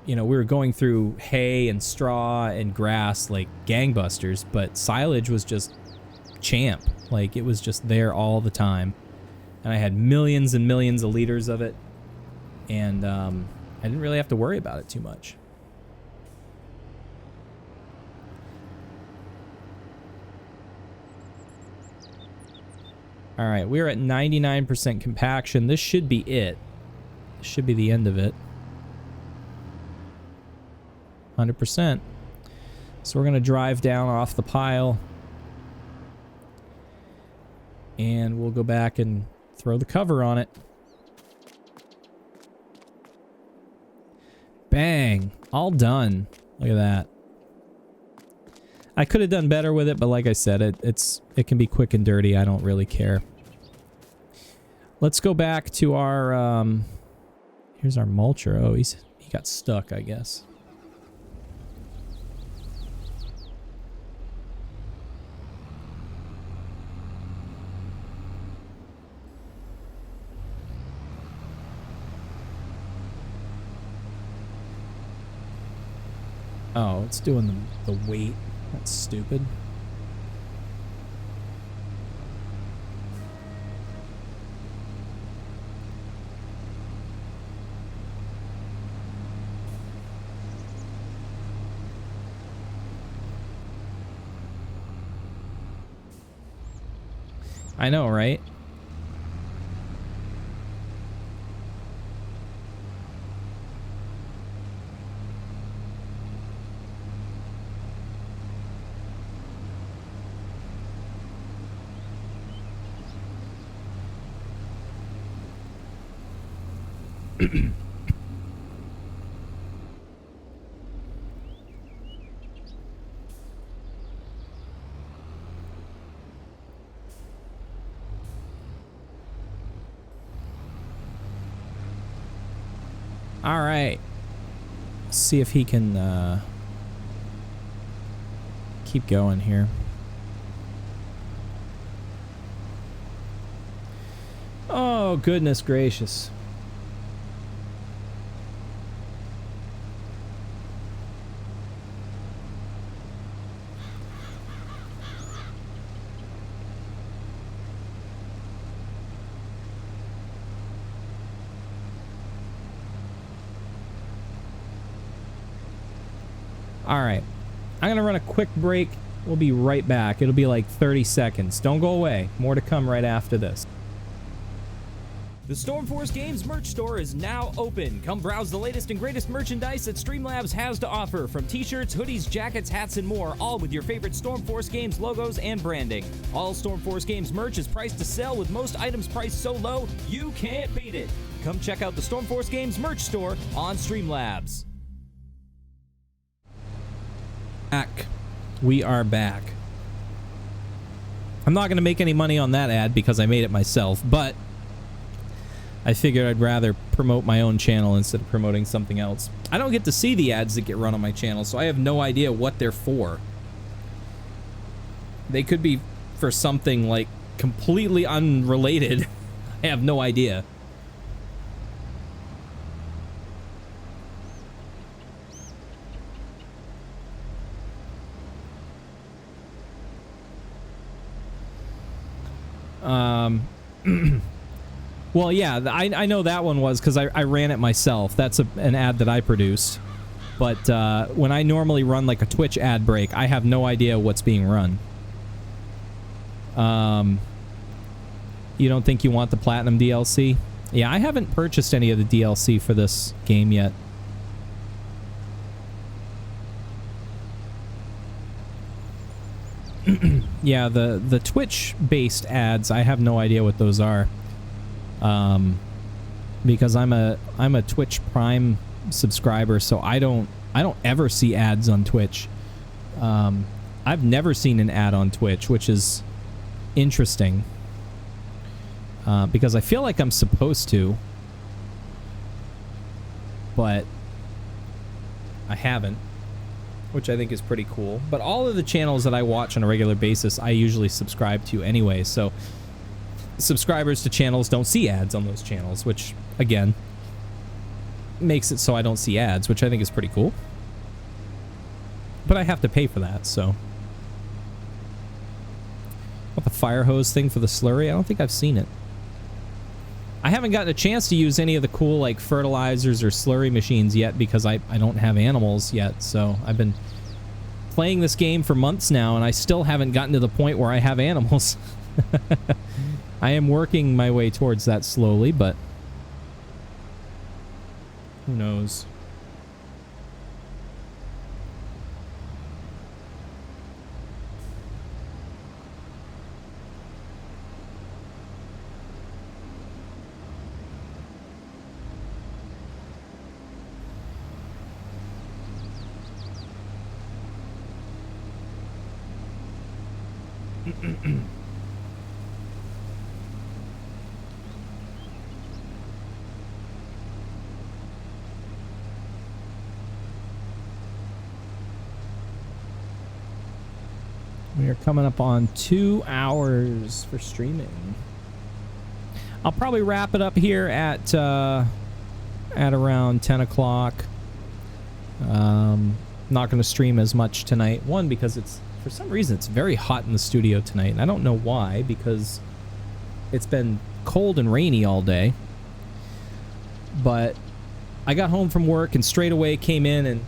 A: you know, we were going through hay and straw and grass like gangbusters, but silage was just champ. Like, it was just there all the time. And I had millions and millions of liters of it. And I didn't really have to worry about it too much. All right, we're at 99% compaction. This should be it. This should be the end of it. 100%. So we're going to drive down off the pile. And we'll go back and throw the cover on it. Bang! All done. Look at that. I could have done better with it, but like I said, it can be quick and dirty. I don't really care. Let's go back to our here's our mulcher. Oh, he got stuck, I guess. Oh, it's doing the weight. That's stupid. I know, right? All right. See if he can keep going here. Oh, goodness gracious. All right, I'm gonna run a quick break. We'll be right back. It'll be like 30 seconds. Don't go away. More to come right after this.
C: The Stormforce Games merch store is now open. Come browse the latest and greatest merchandise that Streamlabs has to offer, from t-shirts, hoodies, jackets, hats, and more, all with your favorite Stormforce Games logos and branding. All Stormforce Games merch is priced to sell, with most items priced so low, you can't beat it. Come check out the Stormforce Games merch store on Streamlabs.
A: Back. We are back. I'm not going to make any money on that ad because I made it myself, but I figured I'd rather promote my own channel instead of promoting something else. I don't get to see the ads that get run on my channel, so I have no idea what they're for. They could be for something like completely unrelated. I have no idea. Well, yeah, I know that one was because I ran it myself. That's an ad that I produced. But when I normally run like a Twitch ad break, I have no idea what's being run. You don't think you want the Platinum DLC? Yeah, I haven't purchased any of the DLC for this game yet. Yeah, the Twitch-based ads, I have no idea what those are. Because I'm a Twitch Prime subscriber, so I don't ever see ads on Twitch. I've never seen an ad on Twitch, which is interesting. Because I feel like I'm supposed to, but I haven't, which I think is pretty cool. But all of the channels that I watch on a regular basis, I usually subscribe to anyway, so subscribers to channels don't see ads on those channels, which, again, makes it so I don't see ads, which I think is pretty cool. But I have to pay for that, so. What, the fire hose thing for the slurry? I don't think I've seen it. I haven't gotten a chance to use any of the cool, like, fertilizers or slurry machines yet because I don't have animals yet, so I've been playing this game for months now, and I still haven't gotten to the point where I have animals. I am working my way towards that slowly, but who knows? We are coming up on 2 hours for streaming. I'll probably wrap it up here at around 10 o'clock. Not going to stream as much tonight. One, because it's, for some reason, it's very hot in the studio tonight. And I don't know why, because it's been cold and rainy all day. But I got home from work and straight away came in and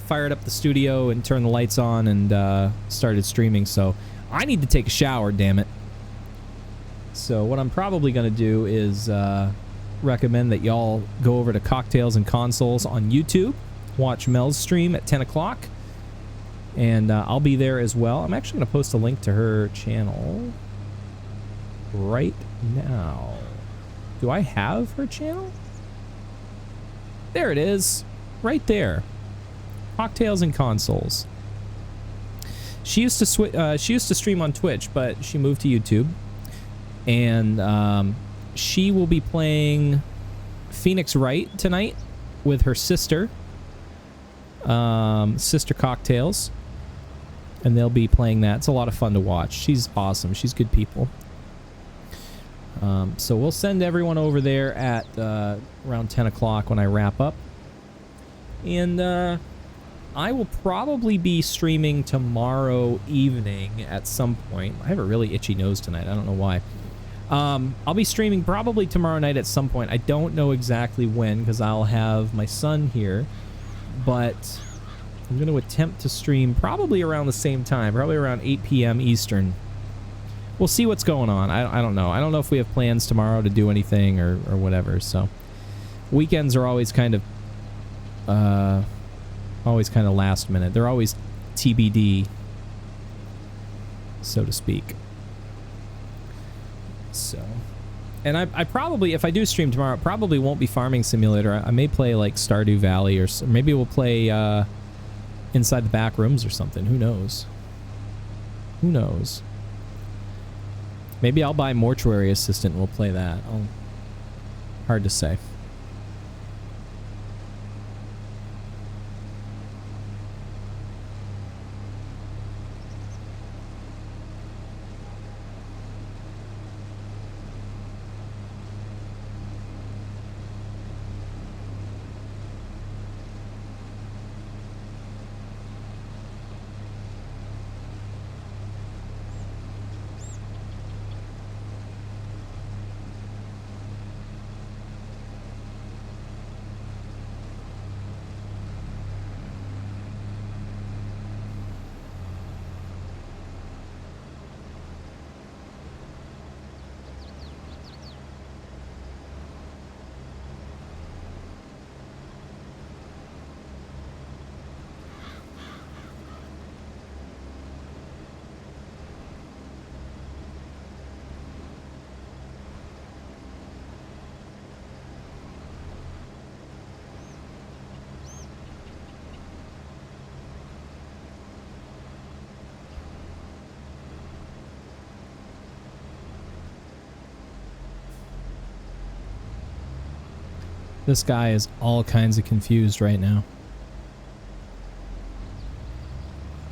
A: fired up the studio and turned the lights on and started streaming. So I need to take a shower, damn it. So what I'm probably going to do is recommend that y'all go over to Cocktails and Consoles on YouTube. Watch Mel's stream at 10 o'clock. And I'll be there as well. I'm actually going to post a link to her channel right now. Do I have her channel? There it is. Right there. Cocktails and Consoles. She used to stream on Twitch, but she moved to YouTube. And she will be playing Phoenix Wright tonight with her sister. Sister Cocktails. And they'll be playing that. It's a lot of fun to watch. She's awesome. She's good people. So we'll send everyone over there at around 10 o'clock when I wrap up. And I will probably be streaming tomorrow evening at some point. I have a really itchy nose tonight. I don't know why. I'll be streaming probably tomorrow night at some point. I don't know exactly when because I'll have my son here. But I'm going to attempt to stream probably around the same time, probably around 8 p.m. Eastern. We'll see what's going on. I don't know. I don't know if we have plans tomorrow to do anything or whatever. So weekends are always kind of last minute. They're always TBD, so to speak. So, and I probably, if I do stream tomorrow, it probably won't be Farming Simulator. I may play like Stardew Valley, or maybe we'll play Inside the Back Rooms or something. Who knows? Who knows? Maybe I'll buy Mortuary Assistant and we'll play that. Hard to say. This guy is all kinds of confused right now.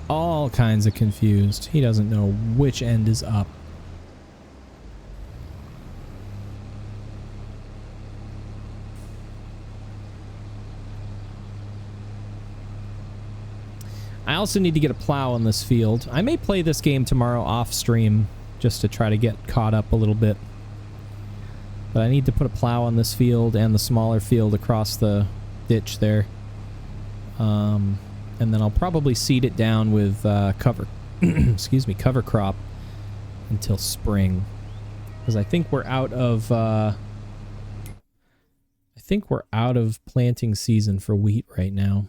A: All kinds of confused. He doesn't know which end is up. I also need to get a plow on this field. I may play this game tomorrow off stream just to try to get caught up a little bit. But I need to put a plow on this field and the smaller field across the ditch there. And then I'll probably seed it down with cover excuse me, cover crop until spring. because I think we're out of planting season for wheat right now.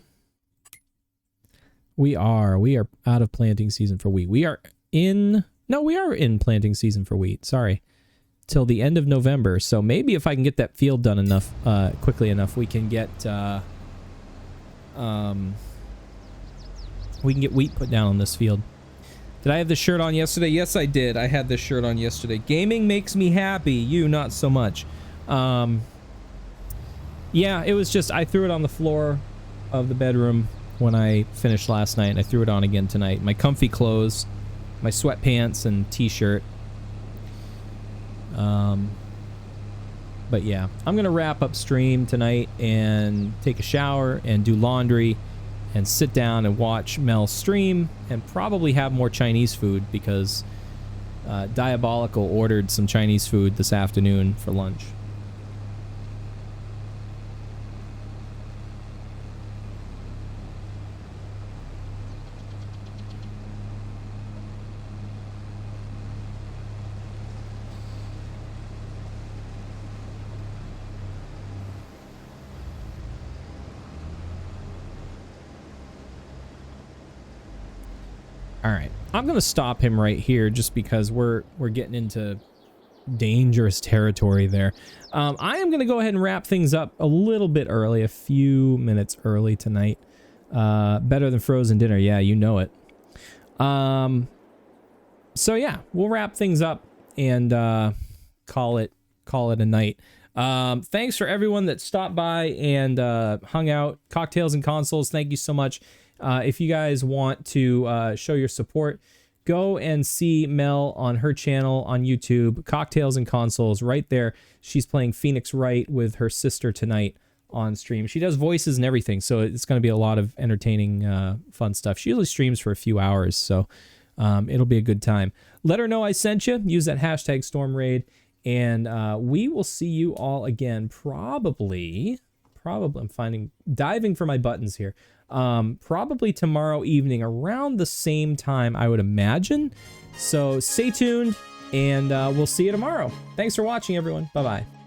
A: We are out of planting season for wheat. We are in planting season for wheat. Sorry. Till the end of November. So maybe if I can get that field done enough quickly enough, we can get wheat put down on this field. Did I have this shirt on yesterday? Yes, I did. I had this shirt on yesterday. Gaming makes me happy. You, not so much. Yeah, it was just, I threw it on the floor of the bedroom when I finished last night, and I threw it on again tonight. My comfy clothes, my sweatpants and t-shirt. But yeah, I'm going to wrap up stream tonight and take a shower and do laundry and sit down and watch Mel stream and probably have more Chinese food because Diabolical ordered some Chinese food this afternoon for lunch. All right, I'm gonna stop him right here just because we're getting into dangerous territory there. I am gonna go ahead and wrap things up a little bit early, a few minutes early tonight. Better than frozen dinner, yeah, you know it. So yeah, we'll wrap things up and call it a night. Thanks for everyone that stopped by and hung out. Cocktails and Consoles, thank you so much. If you guys want to show your support, go and see Mel on her channel on YouTube, Cocktails and Consoles, right there. She's playing Phoenix Wright with her sister tonight on stream. She does voices and everything, so it's going to be a lot of entertaining, fun stuff. She usually streams for a few hours, so it'll be a good time. Let her know I sent you. Use that hashtag StormRaid, and we will see you all again probably, I'm diving for my buttons here. Probably tomorrow evening around the same time, I would imagine. So stay tuned, and we'll see you tomorrow. Thanks for watching, everyone. Bye-bye.